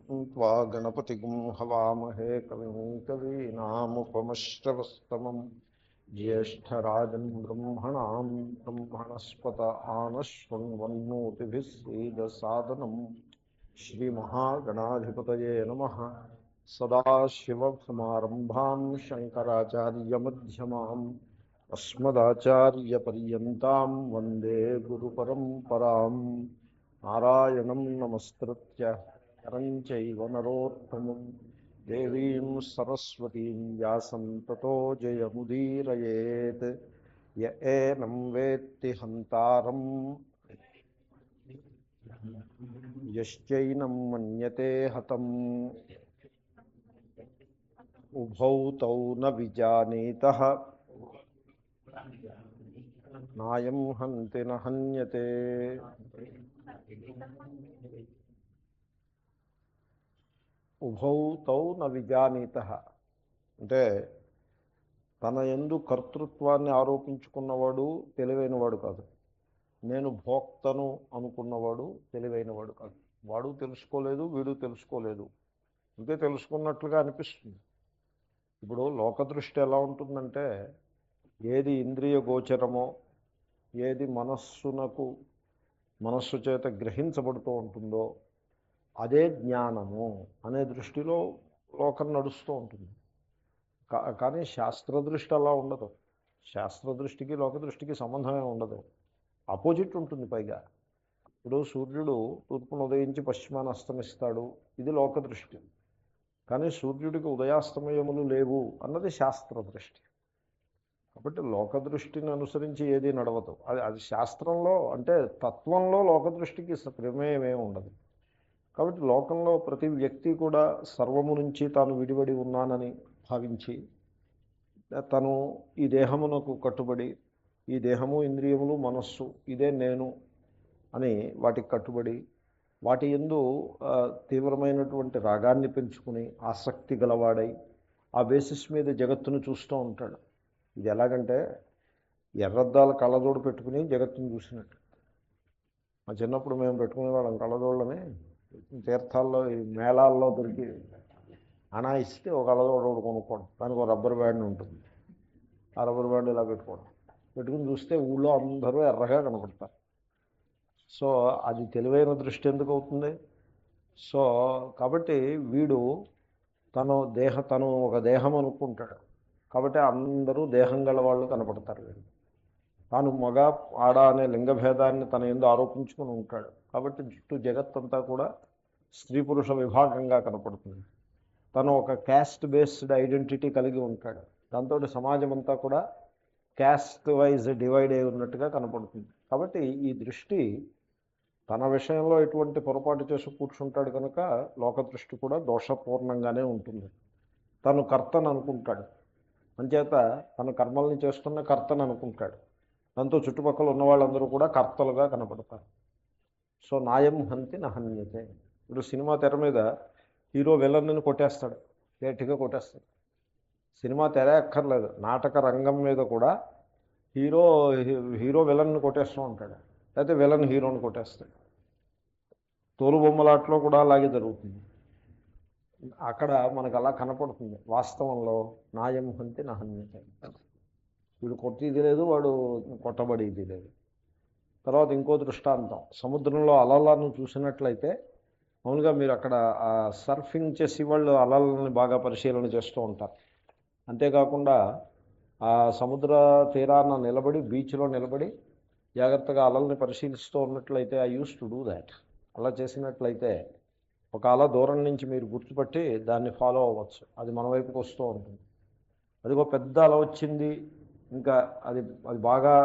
त्वा गणपतिगुं हवामहे कविं कवीनामुपमश्रवस्तमम् ज्येष्ठराजं ब्रह्मणां ब्रह्मणस्पत आनश्वन्वन्नोतिभिः सीदसादनम् श्रीमहागणाधिपतये नमः। सदाशिवसमारम्भां शङ्कराचार्यमध्यमाम् अस्मदाचार्यपर्यन्तां वन्दे गुरुपरम्पराम्। नारायणं नमस्कृत्य नरं चैव नरोत्तमं देवीं सरस्वतीं व्यासं ततो जयमुदीरयेत्। य एनं वेत्ति हन्तारं यश्चैनं मन्यते हतम् उभौ तौ न विजानीतः नायं हन्ति न हन्यते। ఉభౌ తౌ న విజానీతః అంటే తన యందు కర్తృత్వాన్ని ఆరోపించుకున్నవాడు తెలివైనవాడు కాదు, నేను భోక్తను అనుకున్నవాడు తెలివైనవాడు కాదు. వాడు తెలుసుకోలేదు, వీడు తెలుసుకోలేదు, ఇంతే తెలుసుకున్నట్లుగా అనిపిస్తుంది. ఇప్పుడు లోకదృష్టి ఎలా ఉంటుందంటే, ఏది ఇంద్రియ గోచరమో, ఏది మనస్సు చేత గ్రహించబడుతూ ఉంటుందో అదే జ్ఞానము అనే దృష్టిలో లోకం నడుస్తూ ఉంటుంది. కానీ శాస్త్రదృష్టి అలా ఉండదు. శాస్త్రదృష్టికి లోకదృష్టికి సంబంధమే ఉండదు, ఆపోజిట్ ఉంటుంది. పైగా ఇప్పుడు సూర్యుడు తూర్పును ఉదయించి పశ్చిమాన అస్తమిస్తాడు, ఇది లోకదృష్టి. కానీ సూర్యుడికి ఉదయాస్తమయములు లేవు అన్నది శాస్త్రదృష్టి. కాబట్టి లోకదృష్టిని అనుసరించి ఏది నడవదు. అది శాస్త్రంలో అంటే తత్వంలో లోకదృష్టికి ప్రమేయమే ఉండదు. కాబట్టి లోకంలో ప్రతి వ్యక్తి కూడా సర్వము నుంచి తాను విడివడి ఉన్నానని భావించి, తను ఈ దేహమునకు కట్టుబడి, ఈ దేహము ఇంద్రియములు మనస్సు ఇదే నేను అని వాటికి కట్టుబడి, వాటి యందు తీవ్రమైనటువంటి రాగాన్ని పెంచుకుని ఆసక్తి గలవాడై ఆ బేసిస్ మీద జగత్తును చూస్తూ ఉంటాడు. ఇది ఎలాగంటే ఎర్రద్దాల కళ్ళజోడు పెట్టుకుని జగత్తును చూసినట్టు. మా చిన్నప్పుడు మేము పెట్టుకునే వాళ్ళం కళ్ళజోళ్ళని. తీర్థాల్లో ఈ మేళాల్లో దొరికి అనా ఇస్తే ఒక కళ్ళజోడు కొనుక్కోవడం, దానికి ఒక రబ్బర్ బ్యాండ్ ఉంటుంది, ఆ రబ్బర్ బ్యాండ్ ఇలా పెట్టుకుని చూస్తే ఊళ్ళో అందరూ ఎర్రగా కనపడతారు. సో అది తెలివైన దృష్టి ఎందుకు అవుతుంది? సో కాబట్టి వీడు తను ఒక దేహం అనుకుంటాడు, కాబట్టి అందరూ దేహం గల వాళ్ళు కనపడతారు. వీడు తాను మగ ఆడ అనే లింగభేదాన్ని తన యందు ఆరోపించుకుని ఉంటాడు, కాబట్టి చుట్టూ జగత్తంతా కూడా స్త్రీ పురుష విభాగంగా కనపడుతుంది. తను ఒక క్యాస్ట్ బేస్డ్ ఐడెంటిటీ కలిగి ఉంటాడు, దాంతో సమాజం అంతా కూడా క్యాస్ట్ వైజ్ డివైడ్ అయి ఉన్నట్టుగా కనపడుతుంది. కాబట్టి ఈ దృష్టి తన విషయంలో ఎటువంటి పొరపాటు చేసి కూర్చుంటాడు కనుక లోకదృష్టి కూడా దోషపూర్ణంగానే ఉంటుంది. తను కర్తను అనుకుంటాడు, అంచేత తన కర్మల్ని చేస్తున్న కర్తను అనుకుంటాడు, దాంతో చుట్టుపక్కల ఉన్న వాళ్ళందరూ కూడా కర్తలుగా కనపడతారు. సో నాయం హంతి నహన్యతే. ఇప్పుడు సినిమా తెర మీద హీరో విలన్ని కొట్టేస్తాడు, గట్టిగా కొట్టేస్తాడు. సినిమా తెర ఎక్కర్లేదు, నాటక రంగం మీద కూడా హీరో విలన్ని కొట్టేస్తూ ఉంటాడు, లేకపోతే విలన్ హీరోని కొట్టేస్తాడు. తోలుబొమ్మలాట్లో కూడా అలాగే జరుగుతుంది. అక్కడ మనకు అలా కనపడుతుంది. వాస్తవంలో నాయం హంతి నహన్యతే. వీడు కొట్టేది లేదు, వాడు కొట్టబడేది లేదు. తర్వాత ఇంకో దృష్టాంతం, సముద్రంలో అలలను చూసినట్లయితే మామూలుగా మీరు అక్కడ సర్ఫింగ్ చేసి వాళ్ళు అలలని బాగా పరిశీలన చేస్తూ ఉంటారు. అంతేకాకుండా ఆ సముద్ర తీరాన నిలబడి, బీచ్లో నిలబడి జాగ్రత్తగా అలల్ని పరిశీలిస్తూ ఉన్నట్లయితే I use to do that. అలా చేసినట్లయితే ఒక అల దూరం నుంచి మీరు గుర్తుపట్టి దాన్ని ఫాలో అవ్వచ్చు, అది మన వైపుకి వస్తూ ఉంటుంది. అదిగో పెద్ద అల వచ్చింది, ఇంకా అది బాగా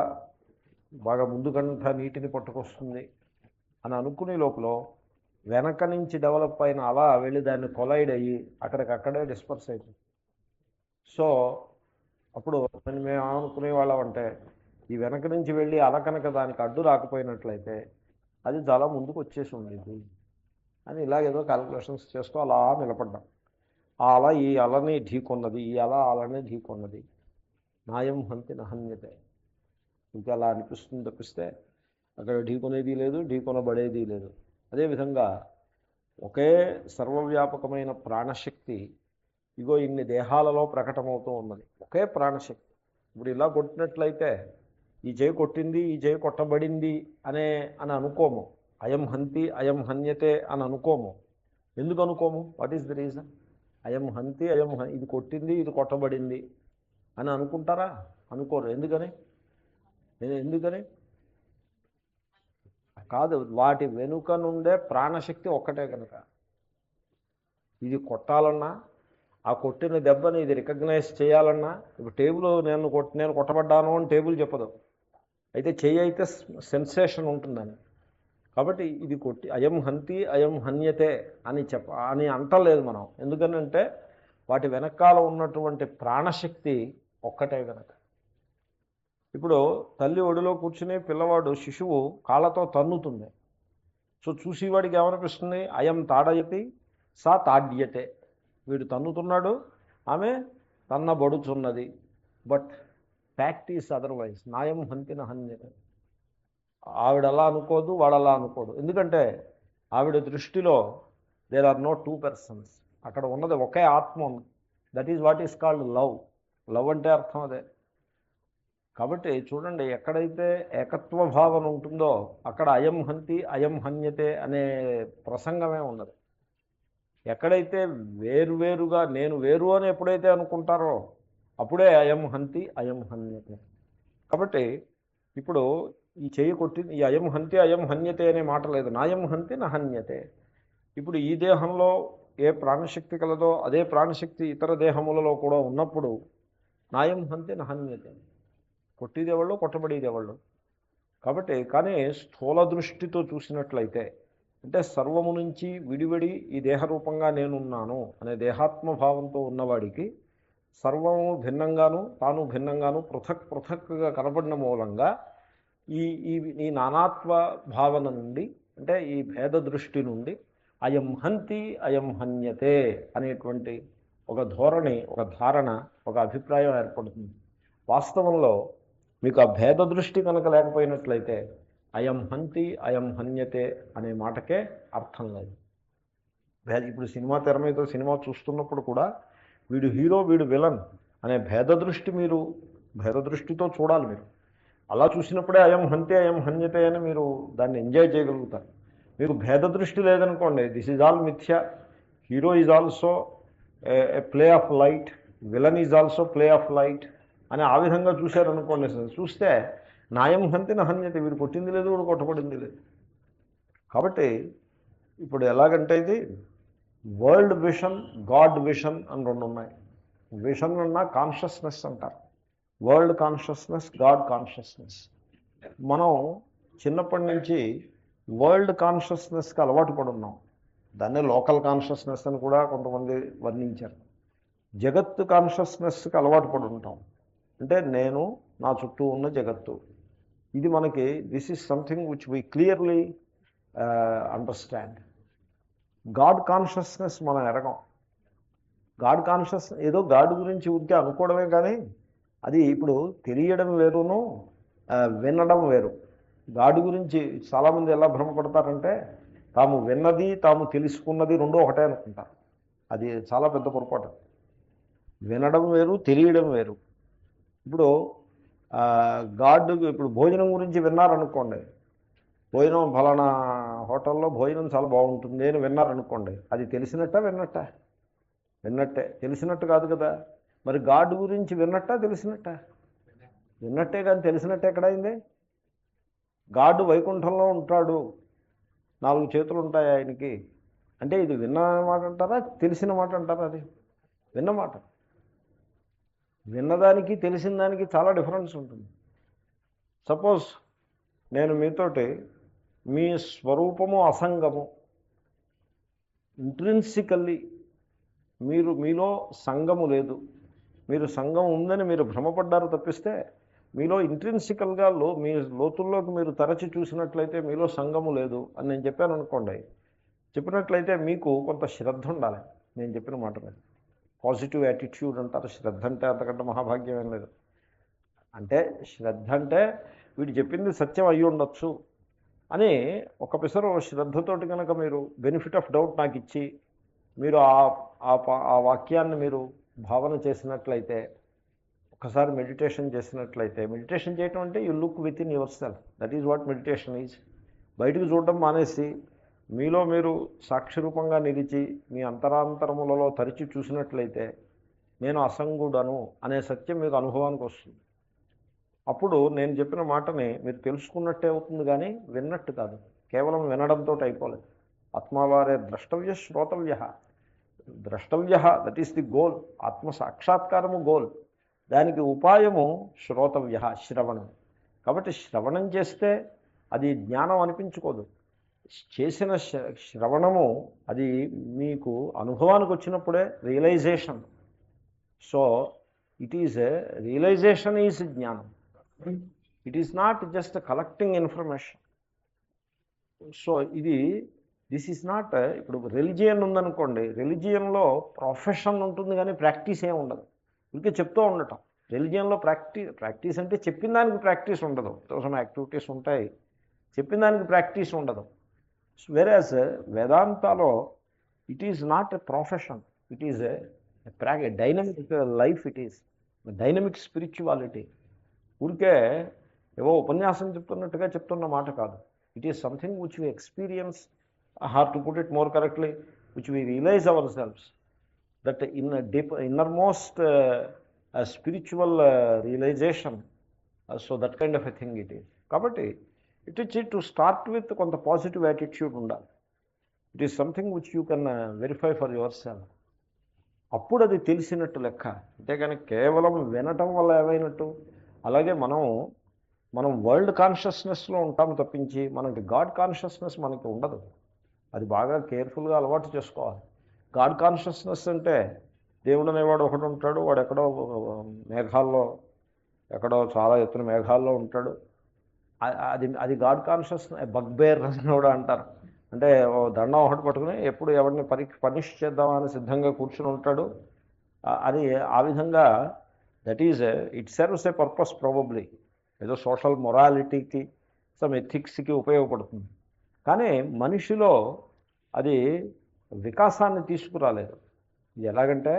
ముందుకంట నీటిని పట్టుకొస్తుంది అని అనుకునే లోపల వెనక నుంచి డెవలప్ అయిన అలా వెళ్ళి దాన్ని కొలైడ్ అయ్యి అక్కడికక్కడే డిస్పర్స్ అవుతుంది. సో అప్పుడు మేము అనుకునే వాళ్ళం అంటే, ఈ వెనక నుంచి వెళ్ళి అల కనుక దానికి అడ్డు రాకపోయినట్లయితే అది చాలా ముందుకు వచ్చేసి ఉండేది అని ఇలాగేదో క్యాలిక్యులేషన్స్ చేస్తూ అలా నిలబడ్డాం. ఆ అల ఈ అలని ఢీకొన్నది, ఈ అల అలానే ఢీకొన్నది. నాయం హంతి నహన్యతే. ఇంకా అలా అనిపిస్తుంది తప్పిస్తే అక్కడ ఢీకొనేది లేదు, ఢీకొనబడేది లేదు. అదేవిధంగా ఒకే సర్వవ్యాపకమైన ప్రాణశక్తి ఇగో ఇన్ని దేహాలలో ప్రకటమవుతూ ఉన్నది. ఒకే ప్రాణశక్తి. ఇప్పుడు ఇలా కొట్టినట్లయితే ఈ చేయి కొట్టింది, ఈ చేయి కొట్టబడింది అని అనుకోము. అయం హంతి అయం హన్యతే అని అనుకోము. ఎందుకు అనుకోము? What is the reason? అయం హంతి ఇది కొట్టింది, ఇది కొట్టబడింది అని అనుకుంటారా? అనుకోరు. ఎందుకని? ఎందుకని కాదు, వాటి వెనుక నుండే ప్రాణశక్తి ఒక్కటే కనుక. ఇది కొట్టాలన్నా, ఆ కొట్టిన దెబ్బని ఇది రికగ్నైజ్ చేయాలన్నా, ఇప్పుడు టేబుల్ నేను కొట్టబడ్డాను అని టేబుల్ చెప్పదు. అయితే చెయ్యి అయితే సెన్సేషన్ ఉంటుందని. కాబట్టి ఇది కొట్టి అయం హంతి అయం హన్యతే అని అంటలేదు మనం. ఎందుకనంటే వాటి వెనకాల ఉన్నటువంటి ప్రాణశక్తి ఒక్కటే కనుక. ఇప్పుడు తల్లి ఒడిలో కూర్చుని పిల్లవాడు శిశువు కాళ్ళతో తన్నుతుంది. సో చూసేవాడికి ఏమనిపిస్తుంది? అయం తాడయతి సా తాడ్యతే. వీడు తన్నుతున్నాడు, ఆమె తన్నబడుచున్నది. But fact is otherwise. నాయం హంతిన హన్యతే. ఆవిడ అలా అనుకోదు, వాడు అలా అనుకోడు. ఎందుకంటే ఆవిడ దృష్టిలో there are no two persons. అక్కడ ఉన్నది ఒకే ఆత్మ ఉంది. That is what is called love. Love అంటే అర్థం అదే. కాబట్టి చూడండి, ఎక్కడైతే ఏకత్వ భావన ఉంటుందో అక్కడ అయం హంతి అయం హన్యతే అనే ప్రసంగమే ఉన్నది. ఎక్కడైతే వేరువేరుగా నేను వేరు అని ఎప్పుడైతే అనుకుంటారో అప్పుడే అయం హంతి అయం హన్యతే. కాబట్టి ఇప్పుడు ఈ చేయి కొట్టింది, ఈ అయం హంతి అయం హన్యతే అనే మాట లేదు. నాయం హంతి నా హన్యతే. ఇప్పుడు ఈ దేహంలో ఏ ప్రాణశక్తి కలదో అదే ప్రాణశక్తి ఇతర దేహములలో కూడా ఉన్నప్పుడు నాయం హంతి నా హన్యతే. కొట్టిదేవాళ్ళు, కొట్టబడేదేవాళ్ళు. కాబట్టి కానీ స్థూల దృష్టితో చూసినట్లయితే, అంటే సర్వము నుంచి విడివడి ఈ దేహరూపంగా నేనున్నాను అనే దేహాత్మభావంతో ఉన్నవాడికి సర్వము భిన్నంగాను తాను భిన్నంగాను పృథక్ పృథక్గా కనబడిన మూలంగా ఈ ఈ ఈ నానాత్వ భావన నుండి, అంటే ఈ భేద దృష్టి నుండి అయం హంతి అయం హన్యతే అనేటువంటి ఒక ధోరణి, ఒక ధారణ, ఒక అభిప్రాయం ఏర్పడుతుంది. వాస్తవంలో మీకు ఆ భేద దృష్టి కనుక లేకపోయినట్లయితే అయం హంతి అయం హన్యతే అనే మాటకే అర్థం లేదు. ఇప్పుడు సినిమా తెర మీద సినిమా చూస్తున్నప్పుడు కూడా వీడు హీరో వీడు విలన్ అనే భేద దృష్టితో చూడాలి మీరు. అలా చూసినప్పుడే అయం హంతే అయం హన్యతే అని మీరు దాన్ని ఎంజాయ్ చేయగలుగుతారు. మీకు భేద దృష్టి లేదనుకోండి, దిస్ ఈజ్ ఆల్ మిథ్య, hero is also a play of light, villain is also play of light అని ఆ విధంగా చూశారనుకోండి, చూస్తే నాయం హంతి నా హన్యతే, వీడు కొట్టింది లేదు, వీడు కొట్టబడింది లేదు. కాబట్టి ఇప్పుడు ఎలాగంటే ఇది వరల్డ్ విషన్, గాడ్ విషన్ అని రెండు ఉన్నాయి. విషన్ అన్నా కాన్షియస్నెస్ అంటారు. World consciousness, God consciousness. మనం చిన్నప్పటి నుంచి వరల్డ్ కాన్షియస్నెస్కి అలవాటు పడి ఉన్నాం. దాన్నే లోకల్ కాన్షియస్నెస్ అని కూడా కొంతమంది వర్ణించారు. జగత్తు కాన్షియస్నెస్కి అలవాటు పడి ఉంటాం. అంటే నేను, నా చుట్టూ ఉన్న జగత్తు, ఇది మనకి this is something which we clearly understand. God consciousness మనం ఎరగం. గాడ్ కాన్షియస్ ఏదో గాడ్ గురించి ఉంటే అనుకోవడమే, కానీ అది ఇప్పుడు తెలియడం వేరును వినడం వేరు. గాడ్ గురించి చాలామంది ఎలా భ్రమపడతారంటే తాము విన్నది తాము తెలుసుకున్నది రెండూ ఒకటే అనుకుంటారు. అది చాలా పెద్ద పొరపాటు. వినడం వేరు, తెలియడం వేరు. ఇప్పుడు గాడ్, ఇప్పుడు భోజనం గురించి విన్నారనుకోండి, భోజనం ఫలానా హోటల్లో భోజనం చాలా బాగుంటుంది అని విన్నారనుకోండి, అది తెలిసినట్ట విన్నట్టే, తెలిసినట్టు కాదు కదా. మరి గాడ్ గురించి విన్నట్ట తెలిసినట్ట? విన్నట్టే, కానీ తెలిసినట్టు ఎక్కడైంది? గాడ్ వైకుంఠంలో ఉంటాడు, 4 చేతులు ఉంటాయి ఆయనకి అంటే ఇది విన్న మాట అంటారా, తెలిసిన మాట అంటారా? అది విన్నమాట. విన్నదానికి తెలిసిన దానికి చాలా డిఫరెన్స్ ఉంటుంది. సపోజ్ నేను మీతోటి మీ స్వరూపము అసంగము, ఇంట్రిన్సికల్లీ మీలో సంగము లేదు, మీరు సంగం ఉందని మీరు భ్రమపడ్డారు తప్పిస్తే మీలో ఇంట్రిన్సికల్గా మీ లోతుల్లోకి మీరు తరచి చూసినట్లయితే మీలో సంగము లేదు అని నేను చెప్పాను అనుకోండి. చెప్పినట్లయితే మీకు కొంత శ్రద్ధ ఉండాలి నేను చెప్పిన మాట మీద. పాజిటివ్ యాటిట్యూడ్ అంటారు. శ్రద్ధ అంటే అంతకంటే మహాభాగ్యం ఏం లేదు. అంటే శ్రద్ధ అంటే వీడు చెప్పింది సత్యం అయ్యి ఉండొచ్చు అని ఒక పిసరు శ్రద్ధతోటి కనుక మీరు బెనిఫిట్ ఆఫ్ డౌట్ నాకు ఇచ్చి మీరు ఆ వాక్యాన్ని మీరు భావన చేసినట్లయితే, ఒకసారి మెడిటేషన్ చేసినట్లయితే, మెడిటేషన్ చేయటం అంటే you look with in your self, that is what meditation is. బయటకు చూడటం మానేసి మీలో మీరు సాక్షిరూపంగా నిలిచి మీ అంతరాంతరములలో తరిచి చూసినట్లయితే నేను అసంగుడను అనే సత్యం మీకు అనుభవానికి వస్తుంది. అప్పుడు నేను చెప్పిన మాటని మీరు తెలుసుకున్నట్టే అవుతుంది, కానీ విన్నట్టు కాదు. కేవలం వినడంతో అయిపోలేదు. ఆత్మవారే ద్రష్టవ్య శ్రోతవ్య. ద్రష్టవ్య, దట్ ఈస్ ది గోల్. ఆత్మ సాక్షాత్కారము గోల్. దానికి ఉపాయము శ్రోతవ్య, శ్రవణం. కాబట్టి శ్రవణం చేస్తే అది జ్ఞానం అనిపించుకోదు. చేసిన శ్రవణము అది మీకు అనుభవానికి వచ్చినప్పుడే realisation. So it is realisation is జ్ఞానం. It is not just collecting information. So this is not. ఇప్పుడు రిలిజియన్ ఉందనుకోండి, రిలిజియన్లో ప్రొఫెషన్ ఉంటుంది కానీ ప్రాక్టీస్ ఏమి ఉండదు. ఇంకే చెప్తూ ఉండటం. రిలిజియన్లో ప్రాక్టీస్ అంటే చెప్పిన దానికి ప్రాక్టీస్ ఉండదు. సమ్ యాక్టివిటీస్ ఉంటాయి, చెప్పిన దానికి ప్రాక్టీస్ ఉండదు. వెరాజ్ వేదాంతాలో it is not a profession, it is a dynamic life. It is dynamic spirituality. ఊరికే ఏవో ఉపన్యాసం చెప్తున్నట్టుగా చెప్తున్న మాట కాదు. It is something which we experience, or to put it more correctly, which we realise ourselves, that innermost spiritual realisation. So that kind of a thing it is. కాబట్టి it is to start with కొంత positive attitude ఉండాలి. It is something which you can verify for your self. అప్పుడు అది తెలిసినట్టు లెక్క. అంతేగాని కేవలం వినటం వల్ల ఏమైనట్టు. అలాగే మనం వరల్డ్ కాన్షియస్నెస్లో ఉంటాం తప్పించి మనకి గాడ్ కాన్షియస్నెస్ మనకి ఉండదు. అది బాగా కేర్ఫుల్గా అలవాటు చేసుకోవాలి. గాడ్ కాన్షియస్నెస్ అంటే దేవుడు అనేవాడు ఒకడు ఉంటాడు, వాడు ఎక్కడో మేఘాల్లో, ఎక్కడో చాలా ఎత్తున మేఘాల్లో ఉంటాడు. అది గాడ్ కాన్షియస్నెస్. బగ్బేర్ అని కూడా అంటారు. అంటే దండం ఒకటి పట్టుకుని ఎప్పుడు ఎవరిని పనిష్ చేద్దామని సిద్ధంగా కూర్చుని ఉంటాడు. అది ఆ విధంగా that is it serves A purpose probably. ఏదో సోషల్ మొరాలిటీకి, సమ్ ఎథిక్స్కి ఉపయోగపడుతుంది. కానీ మనిషిలో అది వికాసాన్ని తీసుకురాలేదు. ఇది ఎలాగంటే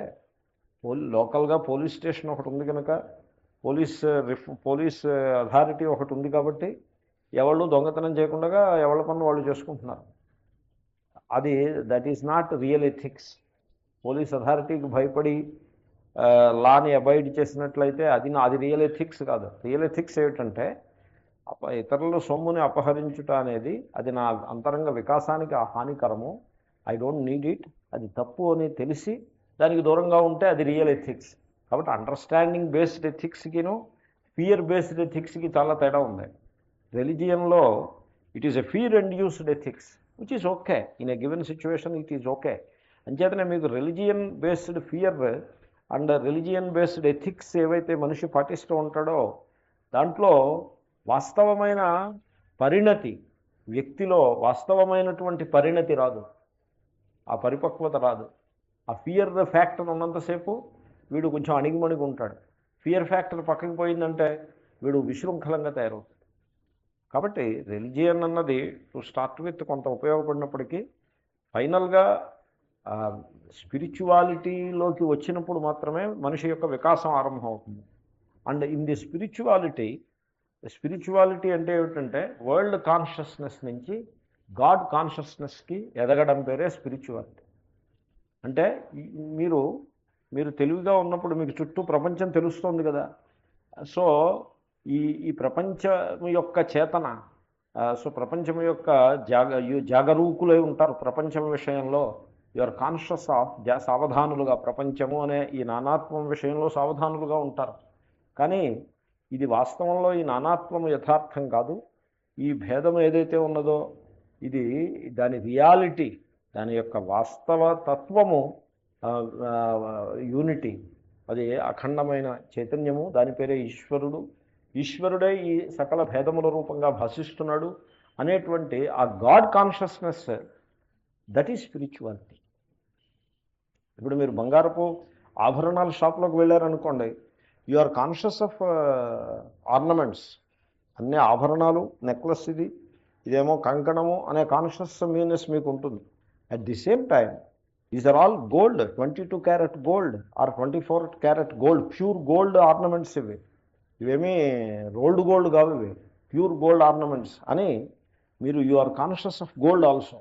లోకల్గా పోలీస్ స్టేషన్ ఒకటి ఉంది కనుక, పోలీస్ అథారిటీ ఒకటి ఉంది కాబట్టి ఎవళ్ళు దొంగతనం చేయకుండా ఎవరి పనులు వాళ్ళు చేసుకుంటున్నారు. That is not real ethics. Police అథారిటీకి భయపడి లాని అబాయిడ్ చేసినట్లయితే అది రియల్ ఎథిక్స్ కాదు. రియల్ ఎథిక్స్ ఏమిటంటే ఇతరుల సొమ్ముని అపహరించుట అనేది అది నా అంతరంగ వికాసానికి హానికరము, ఐ డోంట్ నీడ్ ఇట్, అది తప్పు అని తెలిసి దానికి దూరంగా ఉంటే అది రియల్ ఎథిక్స్. కాబట్టి అండర్స్టాండింగ్ బేస్డ్ ఎథిక్స్కిను ఫియర్ బేస్డ్ ఎథిక్స్కి చాలా తేడా ఉంది. రిలిజియన్లో it is a fear induced ethics which is okay in a given situation. It is okay. అంచేతనే మీకు religion based fear and religion based ethics ఏవైతే మనిషి పాటిస్తూ ఉంటాడో దాంట్లో వాస్తవమైన పరిణతి, వ్యక్తిలో వాస్తవమైనటువంటి పరిణతి రాదు, ఆ పరిపక్వత రాదు. ఆ ఫియర్ ఫ్యాక్టర్ ఉన్నంతసేపు వీడు కొంచెం అణిగిమణిగి ఉంటాడు. ఫియర్ ఫ్యాక్టర్ పక్కకి పోయిందంటే వీడు విశృంఖలంగా తయారవుతాడు. కాబట్టి రిలిజియన్ అన్నది టు స్టార్ట్ విత్ కొంత ఉపయోగపడినప్పటికీ ఫైనల్గా స్పిరిచువాలిటీలోకి వచ్చినప్పుడు మాత్రమే మనిషి యొక్క వికాసం ఆరంభం అవుతుంది. అండ్ ఇన్ ది స్పిరిచువాలిటీ అంటే ఏమిటంటే వరల్డ్ కాన్షియస్నెస్ నుంచి గాడ్ కాన్షియస్నెస్కి ఎదగడం పేరే స్పిరిచువాలిటీ. అంటే మీరు తెలివిగా ఉన్నప్పుడు మీకు చుట్టూ ప్రపంచం తెలుస్తుంది కదా. సో ఈ ప్రపంచం యొక్క చేతన, సో ప్రపంచం యొక్క జాగరూకులై ఉంటారు. ప్రపంచం విషయంలో యూఆర్ కాన్షియస్ ఆఫ్, సావధానులుగా, ప్రపంచము అనే ఈ నానాత్మం విషయంలో సావధానులుగా ఉంటారు. కానీ ఇది వాస్తవంలో ఈ నానాత్మము యథార్థం కాదు. ఈ భేదం ఏదైతే ఉన్నదో ఇది దాని రియాలిటీ, దాని యొక్క వాస్తవ తత్వము యూనిటీ, అది అఖండమైన చైతన్యము, దాని పేరే ఈశ్వరుడు. ఈశ్వరుడే ఈ సకల భేదముల రూపంగా భాషిస్తున్నాడు అనేటువంటి ఆ god consciousness, that is spirituality. ఇప్పుడు మీరు బంగారపు ఆభరణాల షాప్లోకి వెళ్ళారనుకోండి, you are conscious of ornaments. అన్ని ఆభరణాలు, నెక్లెస్ ఇది, ఇదేమో కంకణము అనే కాన్షియస్నెస్ మీకు ఉంటుంది. At the same time these are all gold, 22 carat gold or 24 carat gold, pure gold ornaments ఇవి. ఇవేమీ రోల్డ్ గోల్డ్ కావు, ఇవి ప్యూర్ గోల్డ్ ఆర్నమెంట్స్ అని మీరు you are conscious of gold also.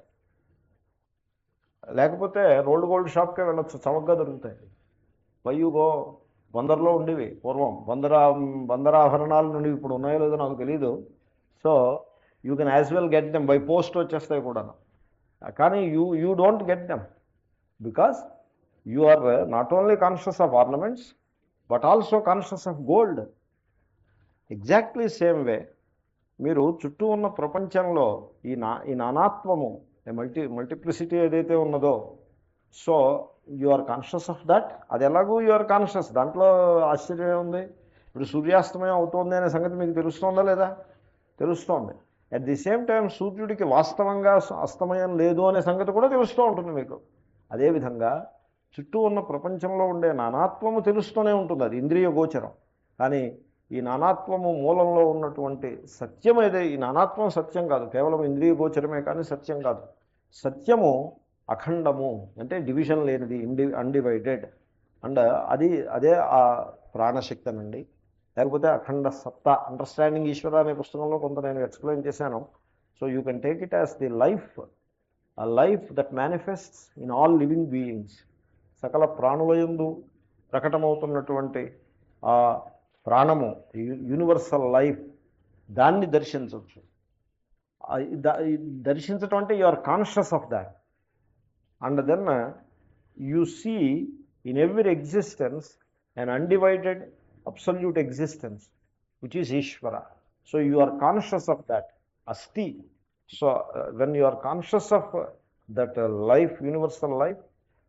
లేకపోతే రోల్డ్ గోల్డ్ షాప్కే వెళ్ళొచ్చు, చవకగా దొరుకుతాయి. వైయుగో బందర్లో ఉండేవి పూర్వం, బందరాభరణాల నుండి ఇప్పుడు ఉన్నాయో లేదో నాకు తెలియదు. So you can as well get them by post, వచ్చేస్తాయి కూడా. కానీ you don't get them because you are not only conscious of ornaments but also conscious of gold. Exactly same way మీరు చుట్టూ ఉన్న ప్రపంచంలో ఈ నానాత్వము, మల్టిప్లిసిటీ ఏదైతే ఉన్నదో, so you are conscious of that. అది ఎలాగూ యు ఆర్ కాన్షియస్, దాంట్లో ఆశ్చర్యం ఉంది. ఇప్పుడు సూర్యాస్తమయం అవుతోంది అనే సంగతి మీకు తెలుస్తోందా లేదా? తెలుస్తోంది. అట్ ది సేమ్ టైం సూర్యుడికి వాస్తవంగా అస్తమయం లేదు అనే సంగతి కూడా తెలుస్తూ ఉంటుంది మీకు. అదేవిధంగా చుట్టూ ఉన్న ప్రపంచంలో ఉండే నానాత్వము తెలుస్తూనే ఉంటుంది, అది ఇంద్రియ గోచరం. కానీ ఈ నానాత్వము మూలంలో ఉన్నటువంటి సత్యం ఏదే, ఈ నానాత్వం సత్యం కాదు, కేవలం ఇంద్రియ గోచరమే కానీ సత్యం కాదు. సత్యము అఖండము, అంటే డివిజన్ లేనిది, అన్డివైడెడ్. అండ్ అదే ఆ ప్రాణశక్తి అనండి, లేకపోతే అఖండ సత్తా. అండర్స్టాండింగ్ ఈశ్వర అనే పుస్తకంలో కొంత నేను ఎక్స్ప్లెయిన్ చేశాను. So you can take it as the life, a life that manifests in all living beings. సకల ప్రాణులయందు ప్రకటమవుతున్నటువంటి ఆ ప్రాణము, యూనివర్సల్ లైఫ్, దాన్ని దర్శించవచ్చు. దర్శించటం అంటే you are conscious of that. And then you see in every existence an undivided absolute existence which is Ishvara. So you are conscious of that asti. So when you are conscious of that life, universal life,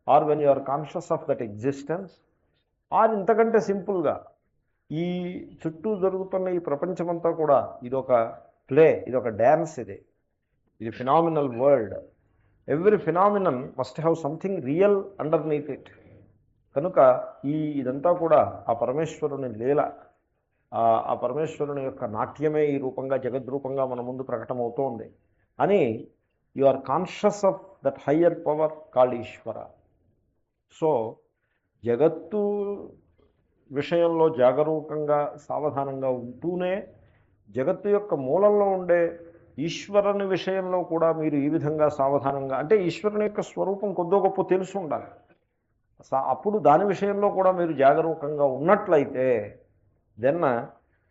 or when you are conscious of that existence, or ఇంతకంటే సింపుల్గా ఈ చుట్టూ జరుగుతున్న ఈ ప్రపంచమంతా కూడా ఇదొక play, ఇదొక డ్యాన్స్, ఇది phenomenal world. Every phenomenon must have something real underneath it. కనుక ఇదంతా కూడా ఆ పరమేశ్వరుని లీల, ఆ పరమేశ్వరుని యొక్క నాట్యమే ఈ రూపంగా, జగద్రూపంగా మన ముందు ప్రకటమవుతోంది అని you are conscious of that higher power called Ishwara. So జగత్తు విషయంలో జాగరూకంగా సావధానంగా ఉంటూనే జగత్తు యొక్క మూలంలో ఉండే ఈశ్వరుని విషయంలో కూడా మీరు ఈ విధంగా సావధానంగా, అంటే ఈశ్వరుని యొక్క స్వరూపం కొద్దో గొప్ప తెలుసు ఉండాలి. అప్పుడు దాని విషయంలో కూడా మీరు జాగరూకంగా ఉన్నట్లయితే then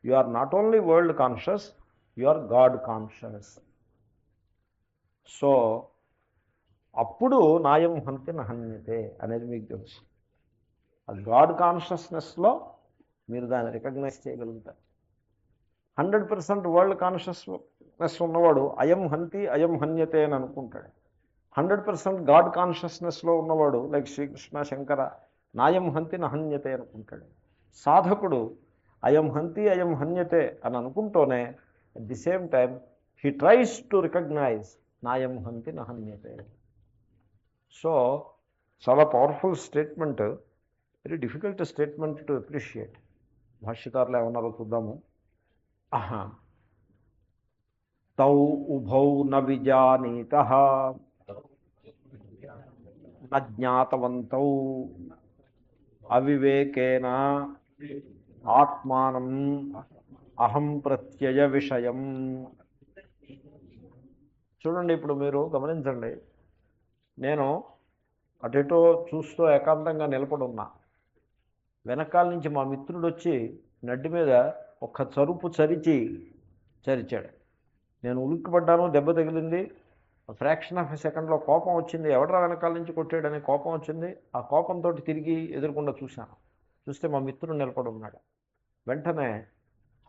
you are not only world conscious, you are god conscious. So అప్పుడు నాయం హంతి నహన్యతే అనేది మీకు తెలుసు. అది గాడ్ కాన్షియస్నెస్లో మీరు దాన్ని రికగ్నైజ్ చేయగలుగుతారు. 100% వరల్డ్ కాన్షియస్నెస్ ఉన్నవాడు అయం హంతి అయం హన్యతే అని అనుకుంటాడు. 100% గాడ్ కాన్షియస్నెస్లో ఉన్నవాడు లైక్ శ్రీకృష్ణ శంకర నాయం హంతి నహన్యతే అనుకుంటాడు. సాధకుడు అయం హంతి అయం హన్యతే అని అనుకుంటూనే at the same time he tries to recognise నాయం హంతి నహన్యతే. సో చాలా powerful statement, very difficult statement to appreciate. భాష్యకారులు ఏమన్నారో చూద్దాము. తౌ ఉభౌ న విజానీతః న జ్ఞాతవంతౌ అవివేకేన ఆత్మానం అహం ప్రత్యయ విషయం. చూడండి, ఇప్పుడు మీరు గమనించండి, నేను అటెటో చూస్తూ ఏకాంతంగా నిలబడి ఉన్నా. వెనకాల నుంచి మా మిత్రుడు వచ్చి నడ్డి మీద ఒక్క చరుపు చరిచాడు. నేను ఉలిక్కిపడ్డాను, దెబ్బ తగిలింది. ఫ్రాక్షన్ ఆఫ్ ఎ సెకండ్లో కోపం వచ్చింది. ఎవడరా వెనకాల నుంచి కొట్టాడని కోపం వచ్చింది. ఆ కోపంతో తిరిగి ఎదురుకుండా చూస్తే మా మిత్రుడు నిలబడి ఉన్నాడు. వెంటనే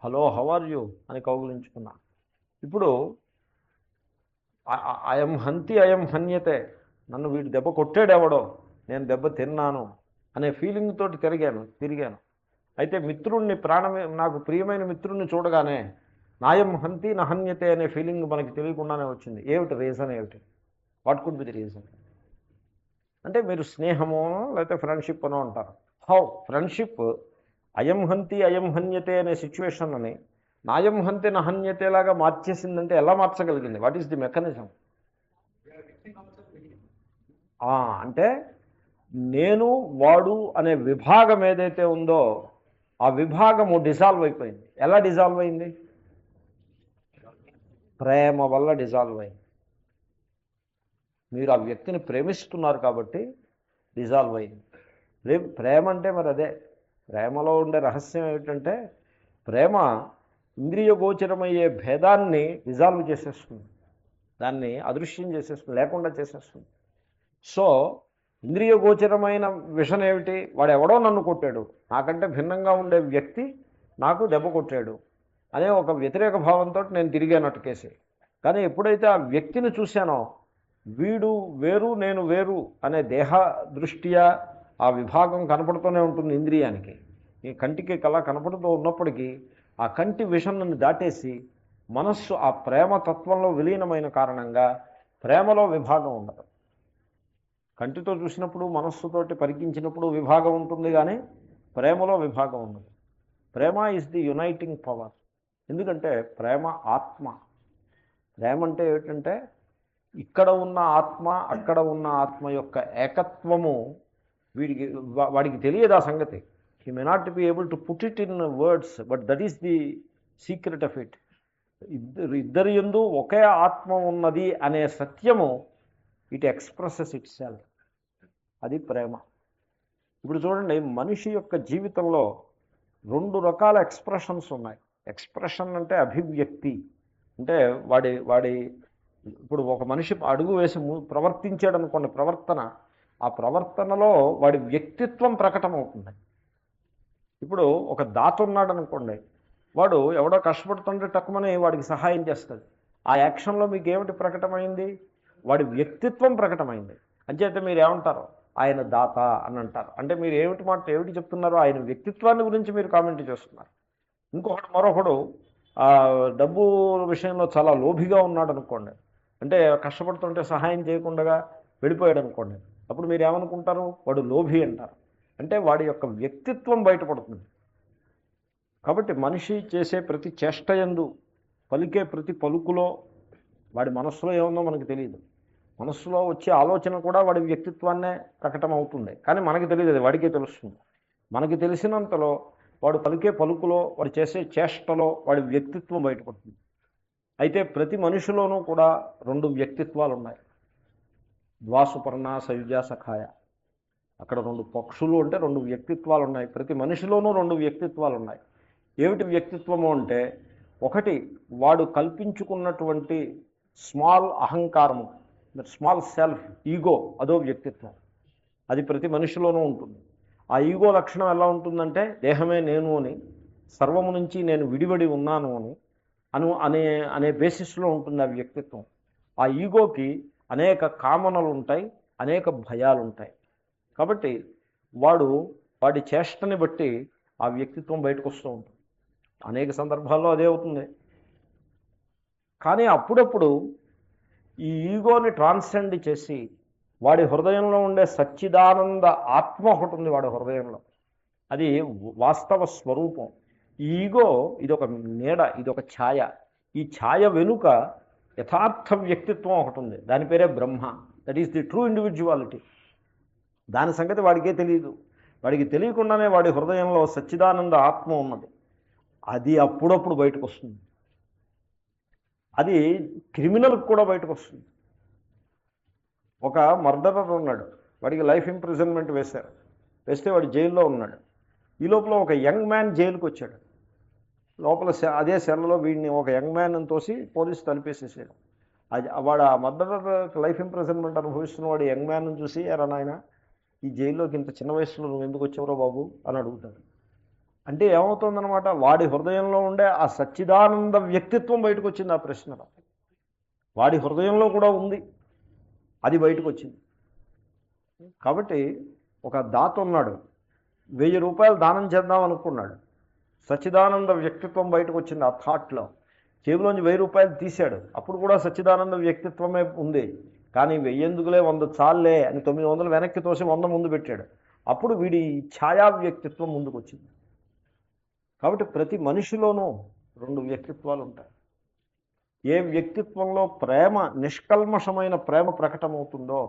హలో హౌ ఆర్ యూ అని కౌగులించుకున్నా. ఇప్పుడు అయం హంతి అయం హన్యతే, నన్ను వీడు దెబ్బ కొట్టాడెవడో, నేను దెబ్బ తిన్నాను అనే ఫీలింగ్ తోటి తిరిగాను. అయితే మిత్రుణ్ణి, నాకు ప్రియమైన మిత్రుణ్ణి చూడగానే నాయం హంతి నహన్యతే అనే ఫీలింగ్ మనకి తెలియకుండానే వచ్చింది. ఏమిటి రీజన్? ఏమిటి? What could be the reason? అంటే మీరు స్నేహమో లేకపోతే ఫ్రెండ్షిప్ అనో అంటారు. హౌ ఫ్రెండ్షిప్ అయం హంతి అయం హన్యతే అనే సిచ్యువేషన్ అని నాయం హంతే నహన్యతేలాగా మార్చేసిందంటే ఎలా మార్చగలిగింది? What is the mechanism? అంటే నేను వాడు అనే విభాగం ఏదైతే ఉందో ఆ విభాగము డిజాల్వ్ అయిపోయింది. ఎలా డిజాల్వ్ అయింది? ప్రేమ వల్ల డిజాల్వ్ అయింది. మీరు ఆ వ్యక్తిని ప్రేమిస్తున్నారు కాబట్టి డిజాల్వ్ అయింది. ప్రేమ అంటే మరి అదే. ప్రేమలో ఉండే రహస్యం ఏమిటంటే ప్రేమ ఇంద్రియ గోచరమయ్యే భేదాన్ని డిజాల్వ్ చేసేస్తుంది, దాన్ని అదృశ్యం చేసేస్తుంది, లేకుండా చేసేస్తుంది. సో ఇంద్రియ గోచరమైన విషయం ఏమిటి? వాడు ఎవడో నన్ను కొట్టాడు, నాకంటే భిన్నంగా ఉండే వ్యక్తి నాకు దెబ్బ కొట్టాడు అనే ఒక వ్యతిరేక భావంతో నేను తిరిగానట్టు కేసి. కానీ ఎప్పుడైతే ఆ వ్యక్తిని చూశానో వీడు వేరు నేను వేరు అనే దేహ దృష్ట్యా ఆ విభాగం కనపడుతూనే ఉంటుంది ఇంద్రియానికి. ఈ కంటికి కళ కనపడుతూ ఉన్నప్పటికీ ఆ కంటి విషన్ను దాటేసి మనస్సు ఆ ప్రేమ తత్వంలో విలీనమైన కారణంగా ప్రేమలో విభాగం ఉండదు. కంటితో చూసినప్పుడు మనస్సుతోటి పరికించినప్పుడు విభాగం ఉంటుంది, కానీ ప్రేమలో విభాగం ఉండదు. ప్రేమ ఈజ్ ది యునైటింగ్ పవర్. ఎందుకంటే ప్రేమ ఆత్మ. ప్రేమ అంటే ఏమిటంటే ఇక్కడ ఉన్న ఆత్మ అక్కడ ఉన్న ఆత్మ యొక్క ఏకత్వము వాడికి తెలియదు ఆ సంగతి. He may not be able to put it in words, but that is the secret of it. ఇద్దరి యందు ఒకే ఆత్మ ఉన్నది అనే సత్యము ఇట్ ఎక్స్ప్రెసెస్ ఇట్ సెల్ఫ్. అది ప్రేమ. ఇప్పుడు చూడండి, మనిషి యొక్క జీవితంలో రెండు రకాల ఎక్స్ప్రెషన్స్ ఉన్నాయి. ఎక్స్ప్రెషన్ అంటే అభివ్యక్తి. అంటే వాడి ఇప్పుడు ఒక మనిషి అడుగు వేసి ప్రవర్తించాడు అనుకోండి, ప్రవర్తన, ఆ ప్రవర్తనలో వాడి వ్యక్తిత్వం ప్రకటమవుతుంది. ఇప్పుడు ఒక దాత ఉన్నాడు అనుకోండి, వాడు ఎవడో కష్టపడుతుంటే టక్కుమని వాడికి సహాయం చేస్తాడు. ఆ యాక్షన్లో మీకు ఏమిటి ప్రకటమైంది? వాడి వ్యక్తిత్వం ప్రకటమైంది. అంచేతే మీరు ఏమంటారు? ఆయన దాత అని అంటారు. అంటే మీరు ఏమిటి చెప్తున్నారో ఆయన వ్యక్తిత్వాన్ని గురించి మీరు కామెంట్ చేస్తున్నారు. మరొకడు డబ్బు విషయంలో చాలా లోభిగా ఉన్నాడు అనుకోండి, అంటే కష్టపడుతుంటే సహాయం చేయకుండా వెళ్ళిపోయాడు అనుకోండి, అప్పుడు మీరు ఏమనుకుంటారు? వాడు లోభి అంటారు. అంటే వాడి యొక్క వ్యక్తిత్వం బయటపడుతుంది. కాబట్టి మనిషి చేసే ప్రతి చేష్టయందు, పలికే ప్రతి పలుకులో వాడి మనస్సులో ఏముందో మనకు తెలియదు. మనస్సులో వచ్చే ఆలోచన కూడా వాడి వ్యక్తిత్వాన్నే ప్రకటమవుతుంది, కానీ మనకి తెలియదు, అది వాడికే తెలుస్తుంది. మనకి తెలిసినంతలో వాడు పలికే పలుకులో, వాడు చేసే చేష్టలో వాడి వ్యక్తిత్వం బయటపడుతుంది. అయితే ప్రతి మనిషిలోనూ కూడా రెండు వ్యక్తిత్వాలు ఉన్నాయి. ద్వాసుపర్ణ సయుజా సఖాయ, అక్కడ రెండు పక్షులు అంటే రెండు వ్యక్తిత్వాలు ఉన్నాయి. ప్రతి మనిషిలోనూ రెండు వ్యక్తిత్వాలు ఉన్నాయి. ఏమిటి వ్యక్తిత్వము అంటే, ఒకటి వాడు కల్పించుకున్నటువంటి స్మాల్ అహంకారము, స్మాల్ సెల్ఫ్, ఈగో, అదో వ్యక్తిత్వం. అది ప్రతి మనిషిలోనూ ఉంటుంది. ఆ ఈగో లక్షణం ఎలా ఉంటుందంటే, దేహమే నేను అని, సర్వము నుంచి నేను విడివడి ఉన్నాను అని అనే బేసిస్లో ఉంటుంది ఆ వ్యక్తిత్వం. ఆ ఈగోకి అనేక కామనలు ఉంటాయి, అనేక భయాలు ఉంటాయి. కాబట్టి వాడి చేష్టని బట్టి ఆ వ్యక్తిత్వం బయటకు వస్తూ ఉంటుంది. అనేక సందర్భాల్లో అదే అవుతుంది. కానీ అప్పుడప్పుడు ఈ ఈగోని ట్రాన్సెండ్ చేసి వాడి హృదయంలో ఉండే సచ్చిదానంద ఆత్మ ఒకటి ఉంది వాడి హృదయంలో. అది వాస్తవ స్వరూపం. ఈ ఈగో ఇదొక నీడ, ఇదొక ఛాయ. ఈ ఛాయ వెనుక యథార్థ వ్యక్తిత్వం ఒకటి ఉంది, దాని పేరే Brahma. That is the true individuality. దాని సంగతి వాడికే తెలియదు. వాడికి తెలియకుండానే వాడి హృదయంలో సచ్చిదానంద ఆత్మ ఉన్నది. అది అప్పుడప్పుడు బయటకు వస్తుంది. అది క్రిమినల్కి కూడా బయటకు వస్తుంది. ఒక మర్డరర్ ఉన్నాడు, వాడికి లైఫ్ ఇంప్రిజన్మెంట్ వేస్తే వాడు జైల్లో ఉన్నాడు. ఈ లోపల ఒక యంగ్ మ్యాన్ జైలుకి వచ్చాడు. లోపల అదే సెల్లో వీడిని ఒక యంగ్ మ్యాన్ తోసి పోలీసు తలిపేసేసాడు. వాడు ఆ మర్డరర్ లైఫ్ ఇంప్రిజన్మెంట్ అనుభవిస్తున్న వాడు యంగ్ మ్యాన్ చూసి, ఎరా నాయన, ఈ జైల్లోకి ఇంత చిన్న వయసులో నువ్వు ఎందుకు వచ్చావురా బాబు అని అడుగుతాడు. అంటే ఏమవుతుందన్నమాట, వాడి హృదయంలో ఉండే ఆ సచ్చిదానంద వ్యక్తిత్వం బయటకు వచ్చింది. ఆ ప్రశ్నలో వాడి హృదయంలో కూడా ఉంది, అది బయటకు వచ్చింది. కాబట్టి ఒక దాత ఉన్నాడు, 1000 రూపాయలు దానం చేద్దాం అనుకున్నాడు. సచ్చిదానంద వ్యక్తిత్వం బయటకు వచ్చింది ఆ థాట్లో. జేబులోంచి 1000 రూపాయలు తీశాడు, అప్పుడు కూడా సచ్చిదానంద వ్యక్తిత్వమే ఉంది. కానీ 1000 ఎందుకులే, 100 చాలే అని 900 వెనక్కి తోసి 100 ముందు పెట్టాడు. అప్పుడు వీడి ఛాయా వ్యక్తిత్వం ముందుకు వచ్చింది. కాబట్టి ప్రతి మనిషిలోనూ రెండు వ్యక్తిత్వాలు ఉంటాయి. ఏ వ్యక్తిత్వంలో ప్రేమ, నిష్కల్మషమైన ప్రేమ ప్రకటమవుతుందో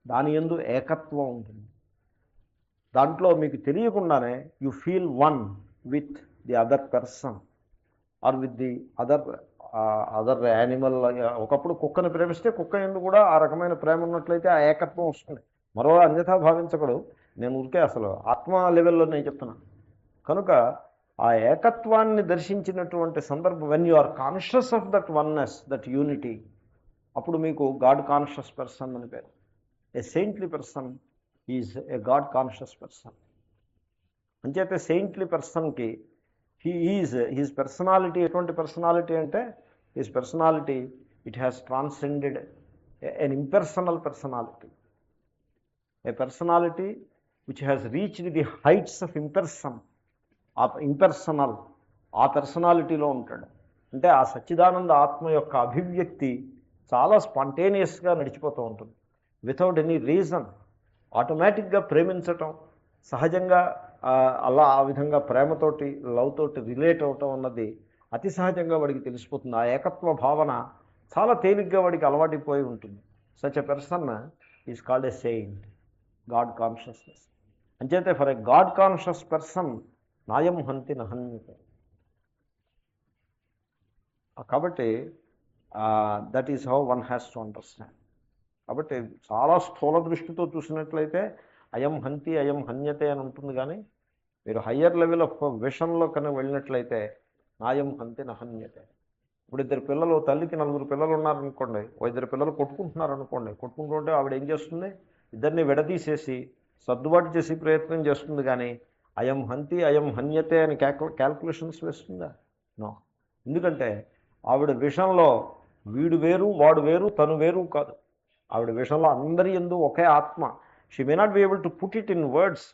దాని యందు ఏకత్వం ఉంటుంది. దాంట్లో మీకు తెలియకుండానే you feel one with the other person are with the other animal. ఒకప్పుడు కుక్కని ప్రేమిస్తే కుక్క యందు కూడా ఆ రకమైన ప్రేమ ఉన్నట్లయితే ఆ ఏకత్వం వస్తుంది. మరో అన్యథా భావించకూడదు. నేను ఊరికే అసలు ఆత్మ లెవెల్లో నేను చెప్తున్నాను. కనుక ఆ ఏకత్వాన్ని దర్శించినటువంటి సందర్భం, when you are conscious of that oneness, that unity, అప్పుడు మీకు గాడ్ కాన్షియస్ పర్సన్ అని పేరు. A saintly person is a God conscious person. అంచేతే సెయింట్లీ పర్సన్కి హీజ్ పర్సనాలిటీ ఎటువంటి పర్సనాలిటీ అంటే, his personality it has transcended an impersonal personality, a personality which has reached the heights of impersonal. ఆ పర్సనాలిటీలో ఉంటాడు. అంటే ఆ సచ్చిదానంద ఆత్మ యొక్క అభివ్యక్తి చాలా స్పాంటేనియస్గా నడిచిపోతూ ఉంటుంది, వితౌట్ ఎనీ రీజన్. ఆటోమేటిక్గా ప్రేమించటం, సహజంగా అలా ఆ విధంగా ప్రేమతోటి, లవ్ తోటి రిలేట్ అవటం అన్నది అతి సహజంగా వాడికి తెలిసిపోతుంది. ఆ ఏకత్వ భావన చాలా తేలిగ్గా వాడికి అలవాటిపోయి ఉంటుంది. Such a person is called a saint, God consciousness. అంచేతే for a God conscious person నాయం హంతి నహన్యతే. కాబట్టి that is how one has to understand. కాబట్టి చాలా స్థూల దృష్టితో చూసినట్లయితే అయం హంతి అయం హన్యతే అని ఉంటుంది. కానీ మీరు హయ్యర్ లెవెల్ ఆఫ్ విషన్లో కనుక వెళ్ళినట్లయితే నాయం హంతి నహన్యతే. ఇప్పుడు ఇద్దరు పిల్లలు, తల్లికి 4 పిల్లలు ఉన్నారనుకోండి, ఇద్దరు పిల్లలు కొట్టుకుంటున్నారనుకోండి, కొట్టుకుంటుంటే ఆవిడ ఏం చేస్తుంది, ఇద్దరిని విడదీసేసి సర్దుబాటు చేసి ప్రయత్నం చేస్తుంది. కానీ అయం హంతి అయం హన్యతే అని క్యాల్కులేషన్స్ వేస్తుందా? నో. ఎందుకంటే ఆవిడ విషయంలో వీడు వేరు, వాడు వేరు, తను వేరు కాదు. ఆవిడ విషయంలో అందరి యందు ఒకే ఆత్మ. She may not be able to put it in words,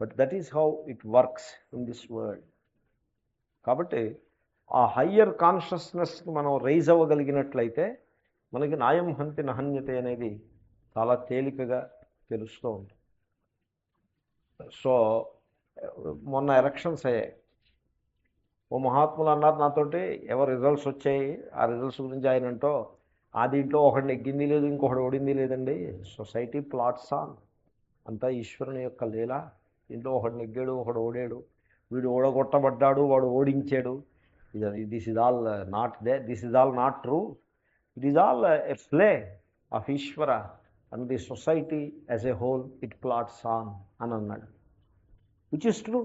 but that is how it works in this world. కాబట్టి ఆ హయ్యర్ కాన్షియస్నెస్కి మనం రైజ్ అవ్వగలిగినట్లయితే మనకి నాయం హంతి నహన్యతే అనేది చాలా తేలికగా తెలుస్తూ ఉంటుంది. సో మొన్న ఎలక్షన్స్ అయ్యాయి. ఓ మహాత్ములు అన్నారు నాతోటి, ఎవరు రిజల్ట్స్ వచ్చాయి, ఆ రిజల్ట్స్ గురించి ఆయన అంటూ, ఆ దీంట్లో ఒకటి నెగ్గింది లేదు, ఇంకొకటి ఓడింది లేదండి, సొసైటీ ప్లాట్స్ ఆన్, అంతా ఈశ్వరుని యొక్క లీల. దీంట్లో ఒకటి నెగ్గాడు, ఒకడు ఓడాడు, వీడు ఓడగొట్టబడ్డాడు, వాడు ఓడించాడు. This is all not this is all not true. It is all a play of Ishwara and the society as a whole it plots on అని అన్నాడు, విచ్ ఇస్ ట్రూ.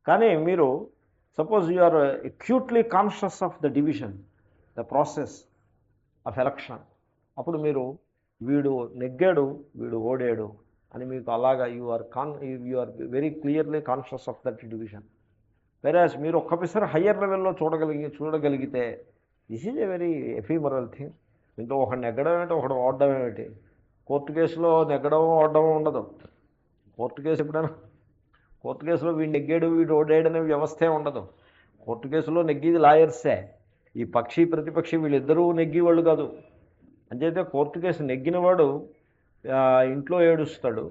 కానీ మీరు suppose you are acutely conscious of the division, the process of election, అప్పుడు మీరు వీడు నెగ్గాడు, వీడు ఓడాడు అని మీకు అలాగా you are very clearly conscious of that division. Whereas మీరు ఒక్కసారి హయ్యర్ లెవెల్లో చూడగలిగితే this is a very ephemeral thing. దీంట్లో ఒకటి నెగ్గడం ఏమిటి, ఒకటి ఓడడం ఏమిటి? కోర్టు కేసులో నెగ్గడం ఓడడం ఉండదు. కోర్టు కేసులో వీడు నెగ్గాడు, వీడు ఓడాడు అనే వ్యవస్థే ఉండదు. కోర్టు కేసులో నెగ్గేది లాయర్సే. ఈ పక్షి ప్రతిపక్షి వీళ్ళిద్దరూ నెగ్గేవాళ్ళు కాదు. అంచేతే కోర్టు కేసు నెగ్గినవాడు ఇంట్లో ఏడుస్తాడు,